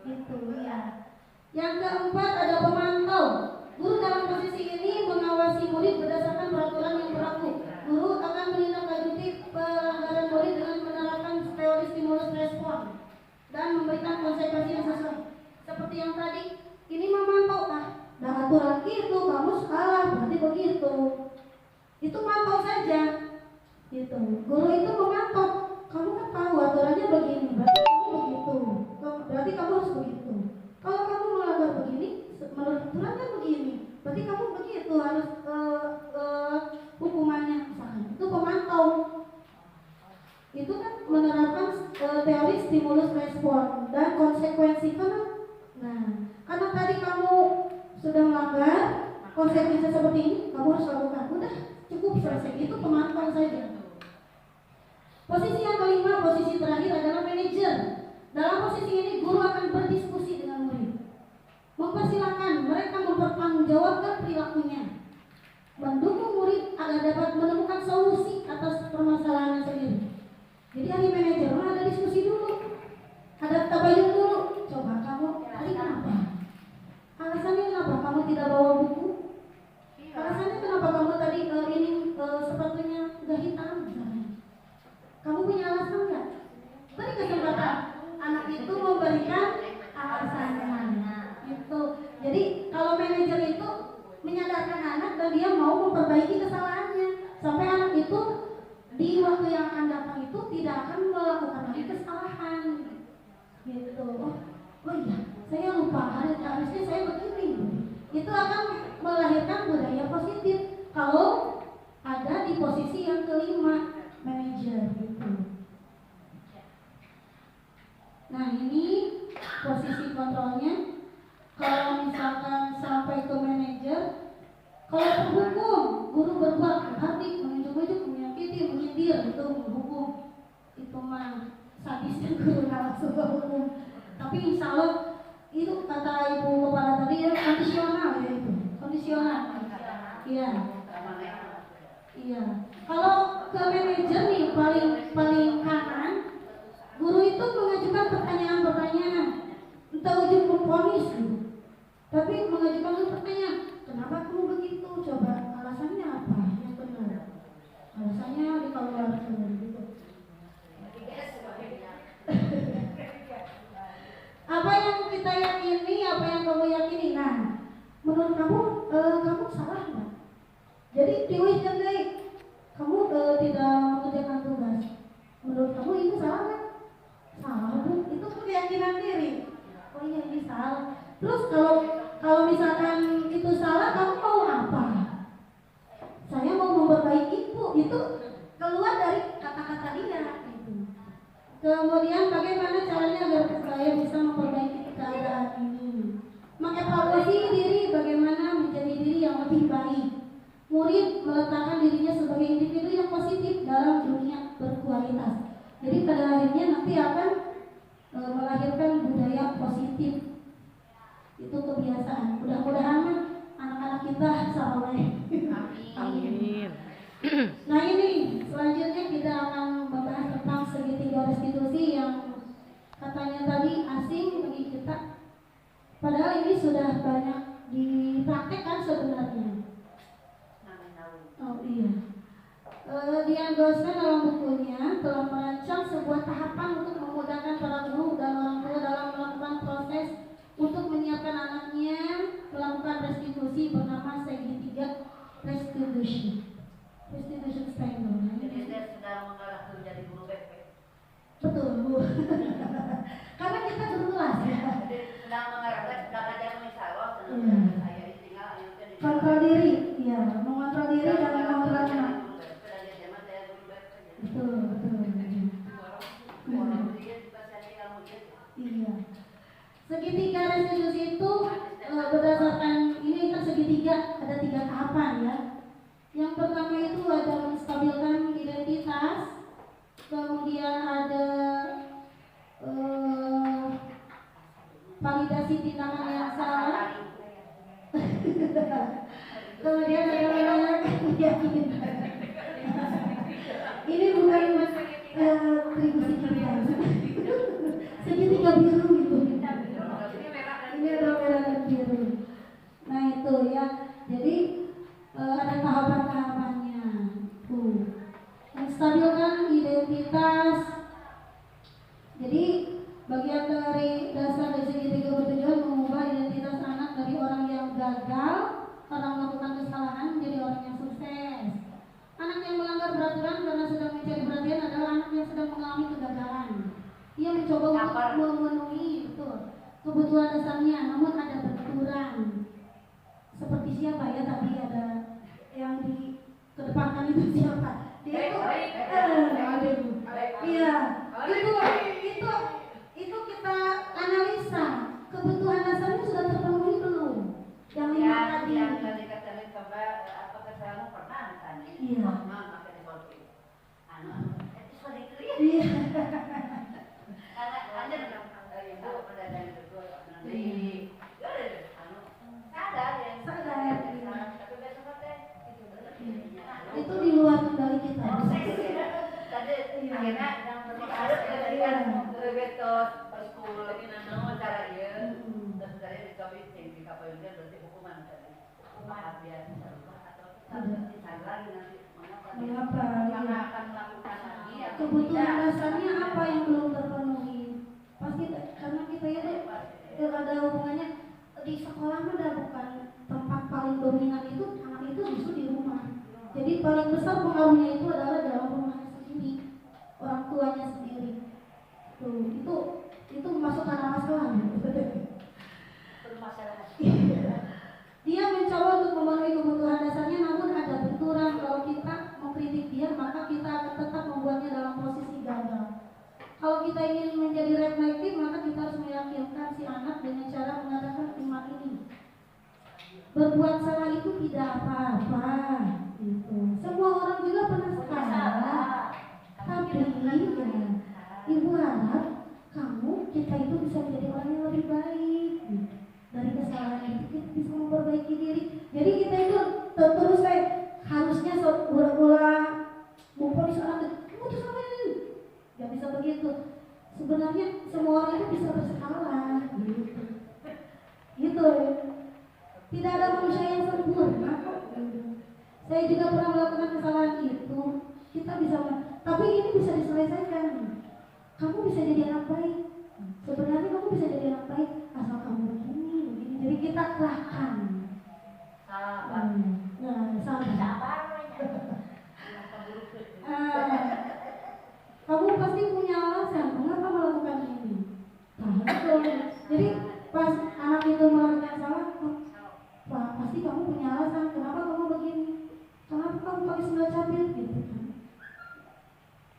Gitu ya. Yang keempat ada pemantau. Guru dalam posisi ini mengawasi murid berdasarkan peraturan yang berlaku. Guru akan menindaklanjuti pelanggaran murid dengan menerapkan teori stimulus respon dan memberikan konsekuensi yang sesuai. Seperti yang tadi, ini memantau dan aturan itu kamu salah, berarti begitu. Itu mantau saja. Gitu. Guru itu memantau. Kamu kan tahu aturannya begini, berarti kamu begitu. Berarti kamu harus begitu. Kalau kamu melanggar begini, menurut aturan kan begini, berarti kamu begitu harus hukumannya misalnya. Itu pemantau. Itu kan menerapkan teori stimulus respon dan konsekuensi karena tadi kamu sudah melanggar, konsekuensi seperti ini kamu harus lakukan. Udah cukup selesai. Itu pemantau saja. Posisi yang kelima, posisi terakhir adalah manajer. Dalam posisi ini guru akan berdiskusi dengan murid, mempersilahkan mereka mempertanggungjawabkan perilakunya, mendukung murid agar dapat menemukan solusi atas permasalahan sendiri. Jadi hari manajer ada diskusi dulu. Ada tabayun dulu. Coba kamu tadi kenapa? Alasannya kenapa kamu tidak bawa buku? Alasannya kenapa kamu tadi sepatunya udah hitam misalnya? Kamu punya alasan nggak? Beri kesempatan anak itu memberikan alasannya. Itu. Jadi kalau manajer itu menyadarkan anak dan dia mau memperbaiki kesalahannya sampai anak itu di waktu yang akan datang itu tidak akan melakukan lagi kesalahan. Gitu. Oh iya, saya lupa harusnya saya begini. Itu akan melahirkan budaya positif kalau ada di posisi yang kelima, manajer gitu. Nah ini posisi kontrolnya. Kalau misalkan sampai ke manajer, kalau terhukum, guru berbuat berarti menunjuk-nunjuk, menyakiti, menyindir, itu menghukum. Itu mah sadisnya guru langsung hukum. Tapi insya Allah itu kata ibu kepala tadi ya kondisional ya itu, kondisional. Iya. Iya. Kalau ke manajer nih paling kanan, guru itu mengajukan pertanyaan-pertanyaan, entah ujung memponis gitu. Tapi mengajukan pertanyaan, kenapa kamu begitu? Coba alasannya apa? Yang benar. Alasannya dikeluarkan gitu. Apa yang kita yakini, apa yang kamu yakini? Nah, menurut kamu, kamu salah nggak? Jadi pilih dan baik. Kamu tidak mengerjakan tugas. Menurut kamu itu salah nggak? Salah bu, itu keyakinan diri. Oh iya ini salah. Terus kalau misalkan itu salah, kamu mau apa? Saya mau memperbaiki bu. Itu keluar dari kata-kata dia. Gitu. Kemudian bagaimana caranya agar saya bisa memperbaiki keadaan ini? Mengevaluasi diri bagaimana menjadi diri yang lebih baik. Murid meletakkan dirinya sebagai individu yang positif dalam dunia berkualitas. Jadi pada akhirnya nanti akan melahirkan budaya positif. Itu kebiasaan. Mudah-mudahan anak-anak kita saleh. Amin. Nah ini selanjutnya kita akan membahas tentang segitiga restitusi yang katanya tadi asing bagi kita. Padahal ini sudah banyak dipraktekkan sebenarnya. Oh iya. Dian Gosman dalam bukunya telah merancang sebuah tahapan untuk memudahkan para guru dan orang tua dalam melakukan proses untuk menyiapkan anaknya melakukan restitusi bernama segitiga restitusi. Restitution Triangle. Jadi saya sudah mengarah menjadi guru BP. Betul bu. Karena kita guru kelas ya. Jadi sedang mengarah, sedang ajar misalnya, saya tinggal Kontrol diri, ya, mengontrol diri dan mengontrol anak. Betul, betul. Iya. Segitiga restitusi itu berdasarkan ini kan segitiga ada 3 tahapan ya. Yang pertama itu ada menstabilkan identitas, kemudian ada validasi tindakan yang salah, kemudian ada menanyakan keyakinan. Ini bukan atribusi kita, segitiga biru gitu. Ini ada merah dan biru. Nah itu ya, jadi ada tahapan-tahapannya. Menstabilkan identitas. Jadi bagian dari dasar dari segitiga bertujuan mengubah identitas anak dari orang yang gagal, orang melakukan kesalahan menjadi orang yang sukses. Anak yang melanggar peraturan karena sedang mencari perhatian adalah anak yang sedang mengalami kegagalan. Ia mencoba untuk memenuhi kebutuhan dasarnya, namun ada benturan. Seperti siapa ya tadi ada yang di kedepankan itu siapa? Dia itu, iya, itu kita analisa kebutuhan dasarnya sudah terpenuhi belum? Yang 5 tadi. Yang tadi kata apakah saya pernah ditanya? Iya. Maka diboleh. Itu sorry clear. Iya. Karena ada ibu pada dari betul nanti. Sadar ya. Sadar. Tapi besok teh Itu di luar kendali kita. tadi akhirnya yang harus kejadian betul Mengapa? Karena akan melakukan lagi atau Kebutuhan tidak? dasarnya apa yang belum terpenuhi? Pasti karena kita itu ada hubungannya di sekolah ada bukan tempat paling dominan itu anak itu justru di rumah. Jadi paling besar pengaruhnya itu adalah dalam rumahnya sendiri, orang tuanya sendiri. Tuh, itu masuk karena masalah. Bermasalah. Dia mencoba untuk memenuhi kebutuhan dasarnya, namun ada benturan. Kalau kita mengkritik dia, maka kita akan tetap membuatnya dalam posisi gagal. Kalau kita ingin menjadi reflektif, maka kita harus meyakinkan si anak dengan cara mengatakan iman ini. Berbuat salah itu tidak apa-apa. Gitu. Semua orang juga pernah salah. Tapi ya, ibu harap kamu, kita itu bisa menjadi orang yang lebih baik. Dari kesalahan itu kita bisa memperbaiki diri. Jadi kita itu terus harusnya ulang-ulang memponis orang, kamu tuh sama ini. Gak bisa begitu. Sebenarnya semua orang itu bisa bersalah. Gitu. Tidak ada manusia yang sempurna. Saya juga pernah melakukan kesalahan itu. Kita bisa, tapi ini bisa diselesaikan. Kamu bisa jadi anak baik. Sebenarnya kamu bisa jadi anak baik asal kamu begini. Jadi kita kerahkan. Sabar. Nah, sabar. Kamu pasti punya alasan mengapa melakukan ini. Jadi pas anak itu melakukan salah, pasti kamu punya alasan kenapa kamu begini. Kenapa kamu pakai sendal capit gitu kan?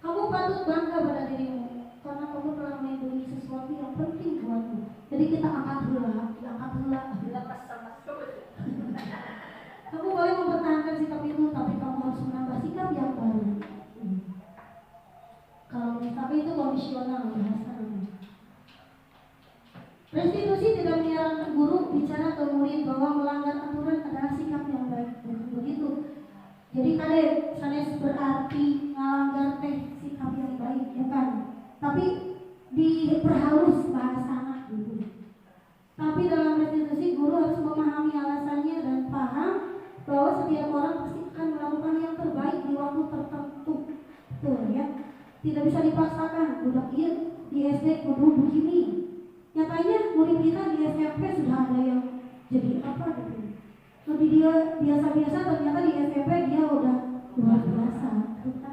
Kamu patut bangga pada dirimu karena kamu telah melindungi sesuatu yang penting buatmu. Jadi kita angkat hula. Kamu boleh mempertahankan sikap itu, tapi kamu harus menambah sikap yang baru. Kalau tapi itu kondisional bahasanya. Restitusi tidak menyarankan guru bicara ke murid bahwa melanggar aturan adalah sikap yang baik. Begitu. Jadi kalian sanes berarti melanggar sikap yang baik, bukan. Tapi diperhalus bahasa anak gitu. Tapi dalam restitusi guru harus memahami alasannya dan paham bahwa setiap orang pasti akan melakukan yang terbaik di waktu tertentu. Tuh ya. Tidak bisa dipaksakan. Budak iya di SD kudu begini. Nyatanya murid kita di SMP sudah ada yang jadi apa gitu. Lebih dia biasa-biasa, ternyata di SMP dia udah luar biasa.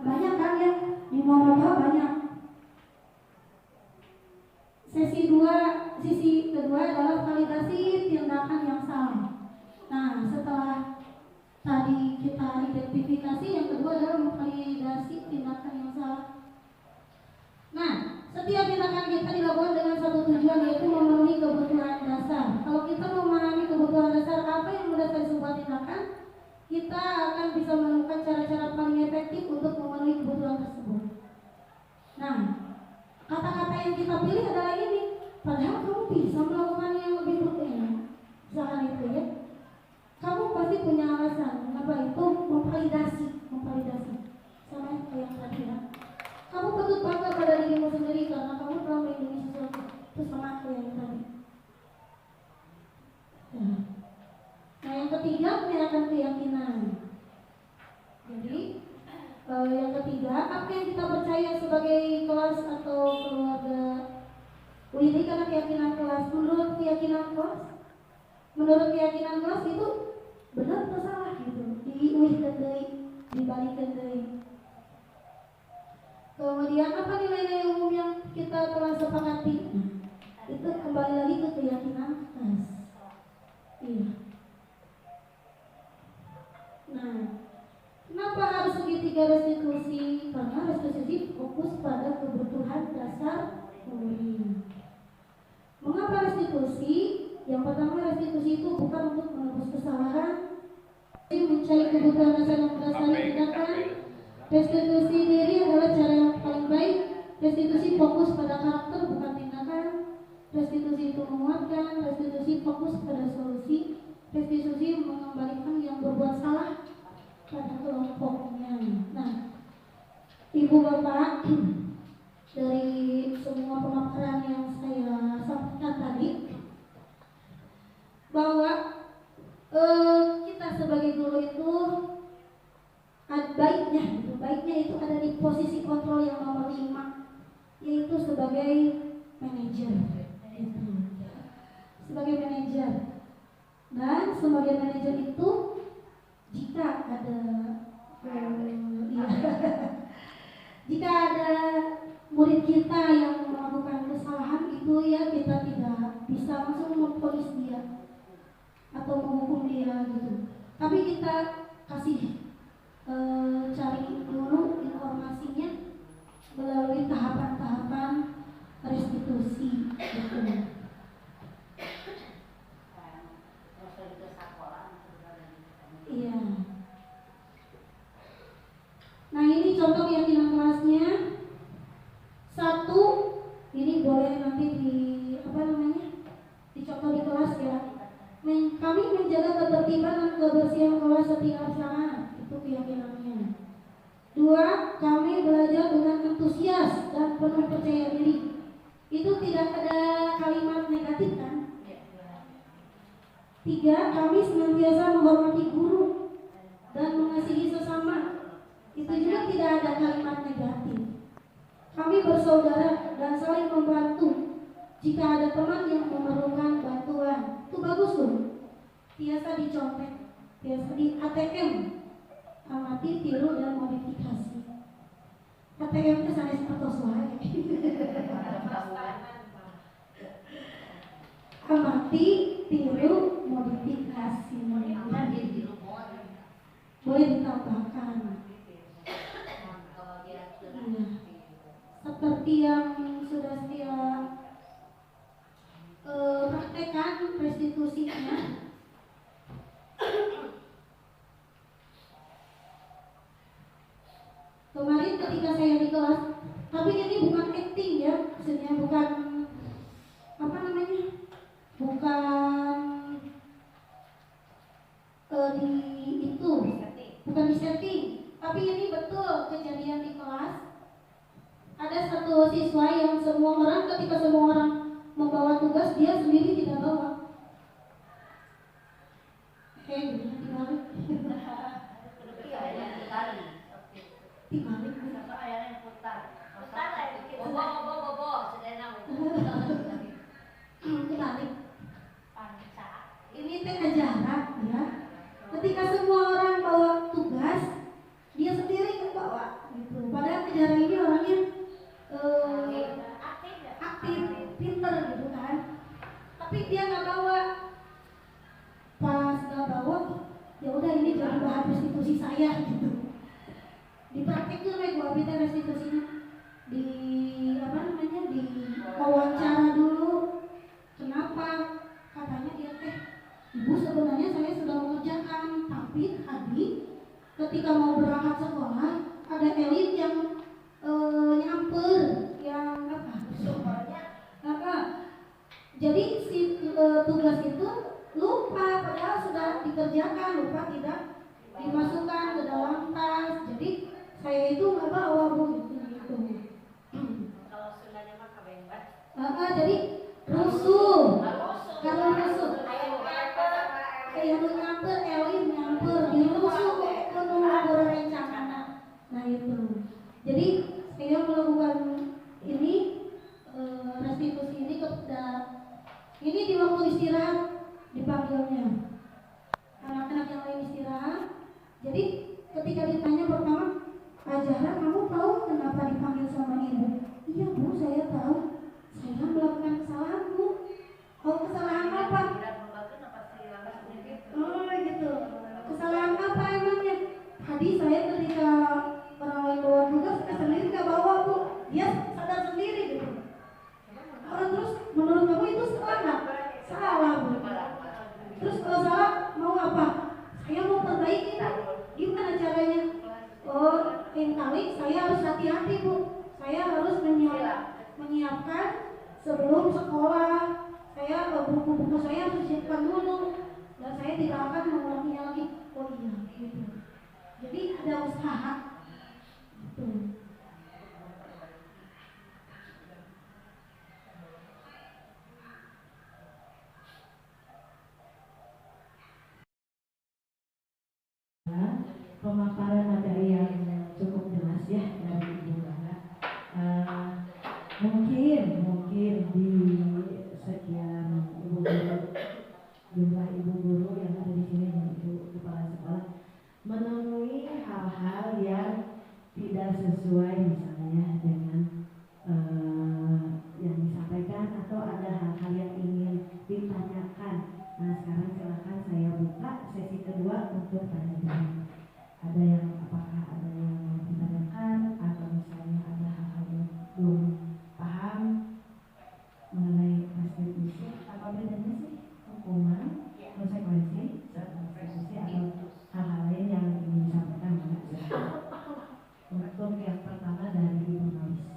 Banyak kan ya di Muhammadiyah banyak. Sisi kedua adalah validasi tindakan yang salah. Nah, setelah tadi kita identifikasi, yang kedua adalah memvalidasi tindakan yang salah. Nah, setiap tindakan kita dilakukan dengan satu tujuan, yaitu memenuhi kebutuhan dasar. Kalau kita memahami kebutuhan dasar apa yang mendasari sebuah tindakan, kita akan bisa menemukan cara-cara paling efektif untuk memenuhi kebutuhan tersebut. Nah, kata-kata yang kita pilih adalah ini. Padahal kamu bisa melakukan yang lebih berguna. Misalkan itu ya. Kamu pasti punya alasan. Mengapa itu? Memvalidasi. Sama yang tadi ya. Kamu patut bangga pada dirimu sendiri karena kamu telah melindungi sesuatu. Itu sama yang tadi. Nah, yang ketiga menyerahkan keyakinan. Jadi yang ketiga, apa yang kita percaya sebagai kelas atau keluarga. Ini karena keyakinan kelas. Menurut keyakinan kelas itu benar atau salah gitu. Diuihkan deui, dibalikkan deui. Kemudian apa nilai-nilai umum yang kita telah sepakati? Itu kembali lagi ke keyakinan kelas. Iya. Nah, kenapa harus segitiga restitusi? Karena restitusi fokus pada kebutuhan dasar murid. Mengapa restitusi? Yang pertama, restitusi itu bukan untuk menebus kesalahan, mencari kebutuhan dasar yang berdasarkan tindakan. Restitusi diri adalah cara yang paling baik. Restitusi fokus pada karakter bukan tindakan. Restitusi itu menguatkan. Restitusi fokus pada solusi. Restitusi mengembalikan yang berbuat salah pada kelompoknya. Nah, ibu bapak, dari semua pemaparan yang saya sampaikan tadi, bahwa kita sebagai guru itu baiknya, gitu. Baiknya itu ada di posisi kontrol yang nomor 5, yaitu sebagai manajer, gitu. Sebagai manajer. Dan sebagai manajer itu jika ada jika ada murid kita yang melakukan kesalahan itu ya kita tidak bisa langsung memvonis dia atau menghukum dia gitu. Tapi kita kasih cari dulu informasinya melalui tahapan-tahapan restitusi gitu. Iya. Nah ini contoh keyakinan kelasnya. 1, ini boleh nanti dicontoh di kelas ya. Kami menjaga ketertiban dan kebersihan kelas setiap saat, itu keyakinannya. 2, kami belajar dengan antusias dan penuh percaya diri. Itu tidak ada kalimat negatif kan? 3, kami senantiasa menghormati guru dan mengasihi sesama. Itu juga tidak ada kalimat negatif. Kami bersaudara dan saling membantu jika ada teman yang memerlukan bantuan. Itu bagus tuh. Biasa dicontek, biasa di ATM. Amati, tiru, dan modifikasi. ATM itu sanes atos wae. Amati, tiru, modifikasi. Boleh ditambahkan. Seperti yang sudah saya praktekkan restitusinya. Kemarin ketika saya di kelas, tapi ini bukan acting ya, maksudnya bukan bukan di setting, tapi ini betul kejadian di kelas. Ada satu siswa yang ketika semua orang membawa tugas, dia sendiri tidak bawa. Dibalik. Ini teh ajaran ya. Ketika semua orang bawa tugas, dia sendiri nggak bawa gitu. Padahal ajaran ini orangnya aktif, pinter gitu kan. Tapi dia nggak bawa. Pas nggak bawa, ya udah ini jadi bahan restitusi saya gitu. Dipraktekin lah gua minta restitusinya di di wawancara dulu. Kenapa? Katanya dia ibu sebenarnya saya sudah mengerjakan, tapi tadi ketika mau berangkat sekolah ada elit yang nyamper, yang jadi si tugas itu lupa, padahal sudah dikerjakan, lupa tidak dimasukkan ke dalam tas. Jadi saya itu nggak bawa bu gitu. Kalau Sundanya mah kabengbat. Jadi rusuh. Kalau rusuh kayak lu nyamper, Elin nyamper, dia rusuh penuh berencana. Nah itu. Jadi saya melakukan ini restitusi ini kepada ini di waktu istirahat dipanggilnya anak-anak yang lain istirahat. Jadi ketika ditanya pertama, Kak Zahra, kamu tahu kenapa dipanggil sama ibu? Iya bu, saya tahu. Saya melakukan kesalahan bu. Oh, kesalahan apa? Oh gitu. Kesalahan apa emangnya? Tadi saya ketika orang lain bawa tugas, saya sendiri nggak bawa bu. Dia sadar sendiri gitu. Terus menurut kamu itu salah nggak? Salah bu. Terus kalau salah mau apa? Saya mau perbaiki. Gimana caranya? Oh, lain kali saya harus hati-hati bu. Saya harus menyiapkan sebelum sekolah. Saya buku-buku saya harus siapkan dulu. Dan saya tidak akan mengulanginya lagi. Oh iya, gitu. Jadi ada usaha. Gitu. Pemaparan materi yang cukup jelas ya dari Ibu Rara. Mungkin di sekian ibu guru, jumlah ibu guru yang ada di sini dan ibu kepala sekolah menemui hal-hal yang tidak sesuai misalnya dengan yang disampaikan atau ada hal-hal yang ingin ditanyakan. Nah sekarang silakan saya buka sesi kedua untuk tanya jawab. Ada yang apakah ada yang mau ditanyakan atau misalnya ada hal-hal yang belum paham mengenai restitusi, apa bedanya sih hukuman, konsekuensi, restitusi atau hal-hal lain yang ingin disampaikan? Untuk yang pertama dari Ibu Nalis.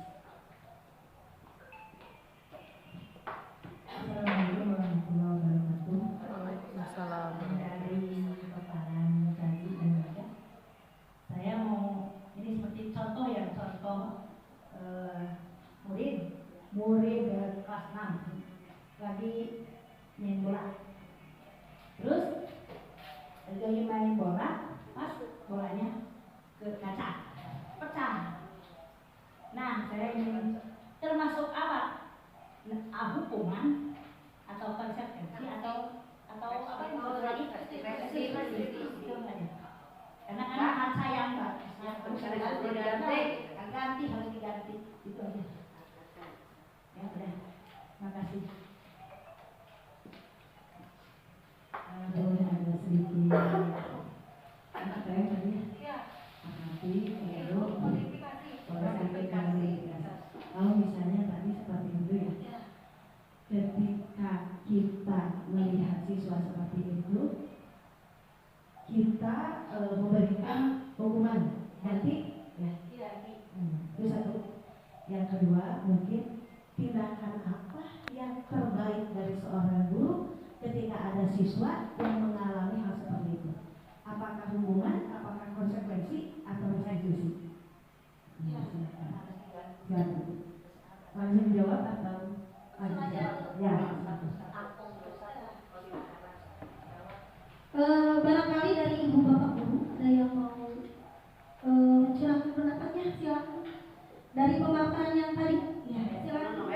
Assalamualaikum warahmatullahi wabarakatuh. Dari paparan tadi dan saya mau ini seperti contoh ya, contoh murid kelas 6 lagi main bola, terus lagi main bola, pas bolanya ke kaca pecah. Nah saya ingin termasuk apa? Hukuman atau konsekuensi atau apa yang lagi karena kan kaca yang harus diganti itu aja ya. Udah, makasih. Boleh ada sedikit apa saya tadi makasih boleh sampaikan kalau misalnya tadi seperti itu ya, ketika kita melihat siswa seperti itu kita memberikan hukuman ganti ya. Itu satu. Yang kedua mungkin tindakan apa yang terbaik dari seorang guru ketika ada siswa yang mengalami hal seperti itu. Apakah hukuman, apakah konsekuensi atau restitusi? Langsung jawab atau ya. Barangkali dari ibu bapak guru ada yang mau mencurahkan pendapatnya, silakan. Dari pemaparan yang tadi, ya silakan.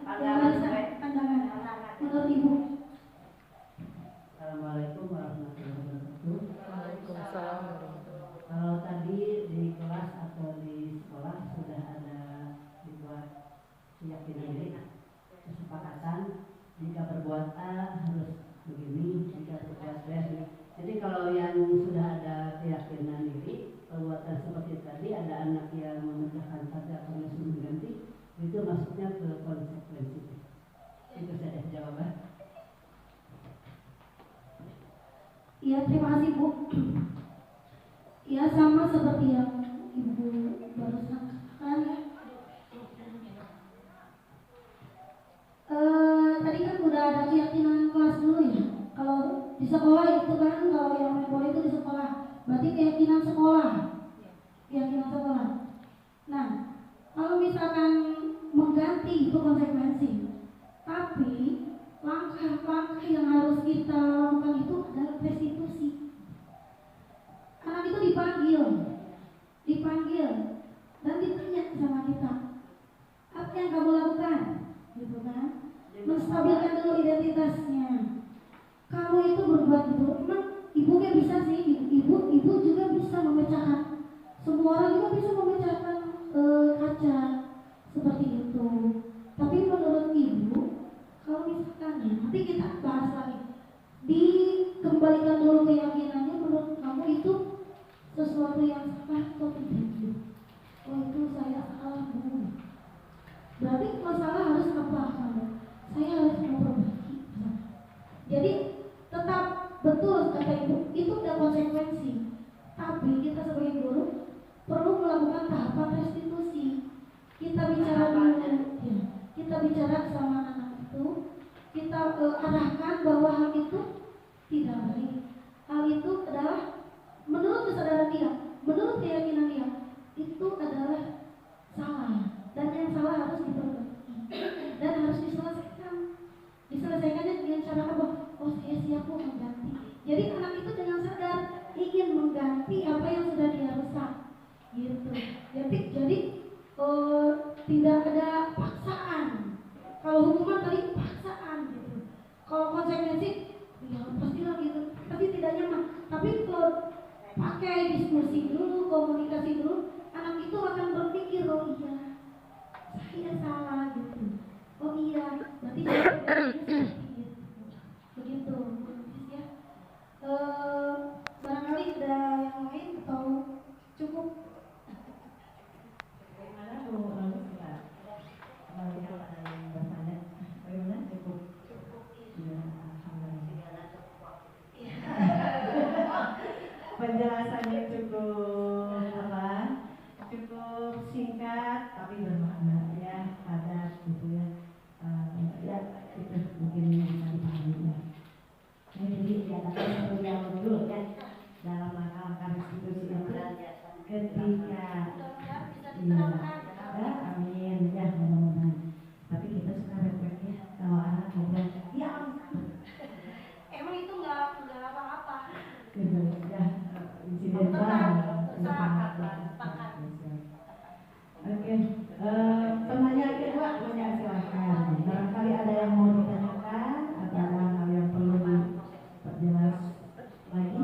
Pandangan menurut ibu. Assalamualaikum warahmatullahi wabarakatuh. Waalaikumsalam. Kalau tadi di kelas atau di sekolah sudah ada dibuat keyakinan diri, kesepakatan jika berbuat A harus begini, jika berbuat B. Jadi kalau yang sudah ada keyakinan diri, perbuatan seperti tadi ada anak yang memecahkan kaca atau langsung mengganti, itu masuknya ke konsekuensi. Itu saja jawaban. Ya, terima kasih Bu. Ya, sama seperti yang Ibu barusan katakan ya. Tadi kan udah ada keyakinan kelas dulu ya. Kalau di sekolah itu kan, kalau yang main bola itu di sekolah, berarti keyakinan sekolah. Keyakinan sekolah. Nah, kalau misalkan mengganti itu konsekuensi. Tapi langkah-langkah yang harus kita lakukan itu adalah restitusi. Anak itu dipanggil dan ditanya sama kita, apa yang kamu lakukan, gitu kan? Menstabilkan dulu identitasnya. Kamu itu berbuat itu, memang ibu kan bisa sih, ibu juga bisa memecahkan. Semua orang juga bisa memecahkan kaca seperti itu. Tapi menurut ibu, kalau misalkan ya, nanti kita bahas lagi, dikembalikan dulu keyakinannya, menurut kamu itu sesuatu yang salah atau tidak? Oh itu saya salah Bu. Berarti masalah harus apa kamu? Saya harus memperbaiki. Jadi tetap betul kata ibu, itu ada konsekuensi. Tapi kita sebagai guru perlu melakukan tahapan restitusi. Kita bicara dulu, ya. Kita bicara sama anak itu, kita arahkan bahwa hal itu tidak baik. Hal itu adalah menurut kesadaran dia, menurut keyakinan dia, itu adalah salah dan yang salah harus diperbaiki dan harus diselesaikan. Diselesaikannya dengan cara apa? Oh saya siap mengganti. Jadi anak itu dengan sadar ingin mengganti apa yang sudah dia rusak gitu. Jadi tidak ada paksaan. Kalau hukuman tadi paksaan gitu. Kalau konsekuensi ya pastilah gitu, pasti tidak nyaman. Tapi kalau pakai diskusi dulu, komunikasi dulu, anak itu akan berpikir, oh iya saya salah gitu. Oh iya, berarti saya seperti itu. Begitu, ya. Barangkali ada yang lain atau cukup? Bagaimana Bu Lalu sudah melihat ada yang bertanya? Bagaimana cukup? Ya, alhamdulillah. Penjelasannya cukup apa? Cukup singkat tapi bermakna ya, padat gitu ya. Ya itu mungkin bisa dipahami ya. Jadi diadakan satu yang dulu ya dalam langkah restitusi itu ketika iya ya amin ya mudah-mudahan. Tapi kita suka refleks ya kalau anak ngobrol ya Emang itu nggak apa-apa. gitu ya insidental oke. Pertanyaan kedua silakan. Barangkali ada yang mau ditanyakan atau ada hal yang perlu diperjelas lagi.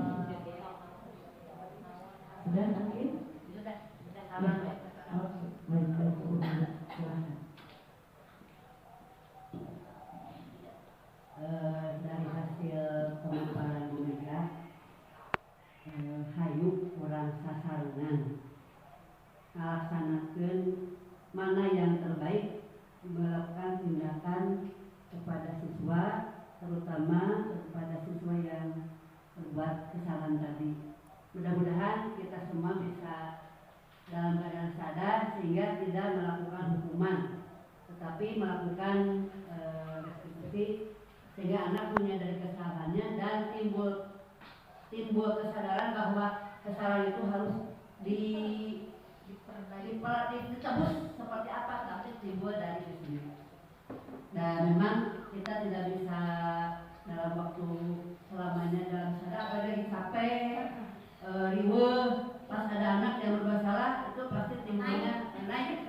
Sudah mungkin? Sudah. Ya. Oh, baik, silakan. Dari hasil pemaparan Bu Mega, hayu kurang sasarangan melaksanakan mana yang terbaik melakukan tindakan kepada siswa, terutama kepada siswa yang berbuat kesalahan tadi. Mudah-mudahan kita semua bisa dalam keadaan sadar sehingga tidak melakukan hukuman, tetapi melakukan restitusi sehingga anak menyadari kesalahannya dan timbul kesadaran bahwa kesalahan itu harus ditebus seperti apa, tapi timbul dari sini. Dan memang kita tidak bisa dalam waktu selamanya dalam sadar, apalagi capek, riweuh, pas ada anak yang berbuat salah itu pasti timbulnya naik.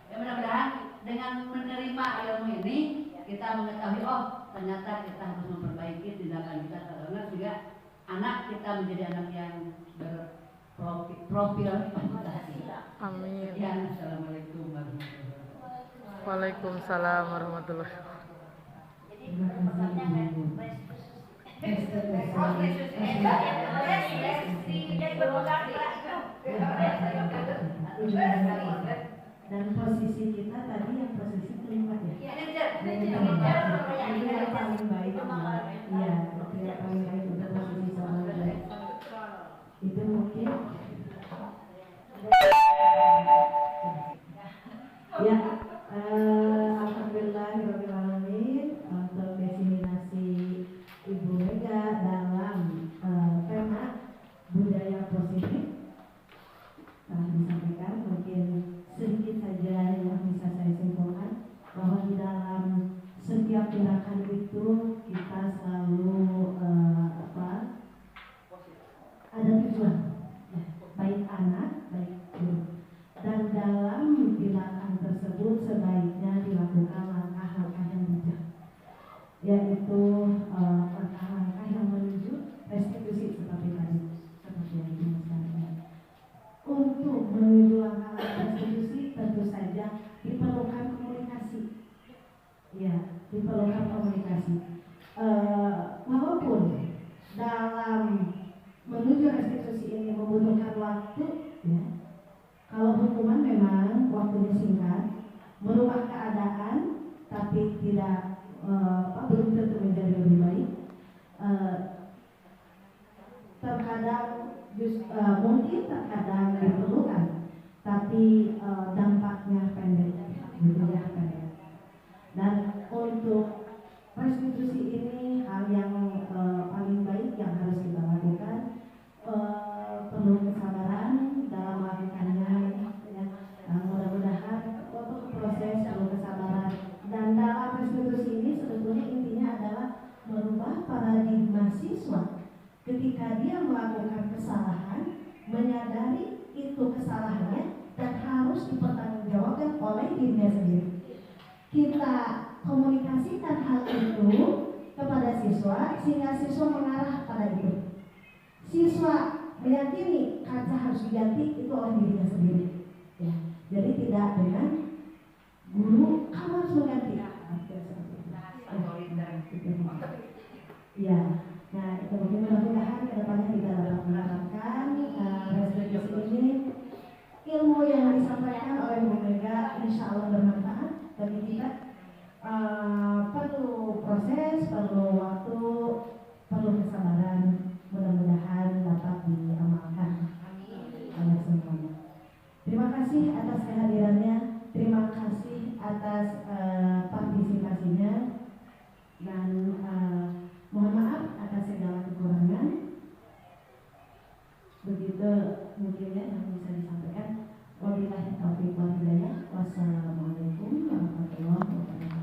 Ya mudah-mudahan dengan menerima ilmu ini kita mengetahui ternyata kita harus memperbaiki tindakan kita terhadap sehingga anak kita menjadi anak yang berprofil. Amin. Ya, assalamualaikum warahmatullahi wabarakatuh. Waalaikumsalam warahmatullahi Dan posisi kita tadi yang posisi kelima ya. Itu yang paling baik. Iya, itu yang paling baik untuk posisi seorang baik. Itu mungkin. Ya, alhamdulillahirobbilalamin untuk diseminasi Ibu Mega dalam tema budaya positif telah disampaikan. Mungkin sedikit saja yang bisa saya simpulkan bahwa di dalam setiap tindakan itu kita selalu ada tujuan, ya, baik anak, baik guru. Dan dalam tindakan tersebut sebaiknya dilakukan langkah-langkah yang bijak, yaitu langkah-langkah yang menuju restitusi seperti tadi, seperti yang dijelaskan. Untuk menuju langkah-langkah restitusi tentu saja diperlukan komunikasi, ya, diperlukan komunikasi. Walaupun dalam menuju restitusi ini membutuhkan waktu, ya. Kalau hukuman memang waktunya singkat, merubah keadaan, tapi tidak belum tentu menjadi lebih baik. Terkadang mungkin terkadang diperlukan, tapi dampaknya pendek, gitu ya, pendek. Dan untuk restitusi ini hal yang paling baik yang harus kita lakukan. Perlu kesabaran dalam melakukannya, ya. Mudah-mudahan untuk proses perlu kesabaran. Dan dalam restitusi ini sebetulnya intinya adalah merubah paradigma siswa ketika dia melakukan kesalahan harus dipertanggungjawabkan oleh dirinya sendiri. Kita komunikasikan hal itu kepada siswa sehingga siswa mengarah pada itu. Siswa meyakini kaca harus diganti itu oleh dirinya sendiri. Ya. Jadi tidak dengan guru kamu harus mengganti. Ya. Nah itu mungkin mudah-mudahan kedepannya kita dapat menerapkan restriksi ini. Ilmu yang disampaikan oleh Bu Mega insya Allah bermanfaat bagi kita. Perlu proses, perlu waktu, perlu kesabaran. Mudah-mudahan dapat diamalkan oleh semuanya. Terima kasih atas kehadirannya, terima kasih atas partisipasinya, dan mohon maaf atas segala kekurangan. Begitu mungkin ya yang bisa disampaikan. Wabillahi taufiq wal hidayah. Wassalamualaikum warahmatullahi wabarakatuh.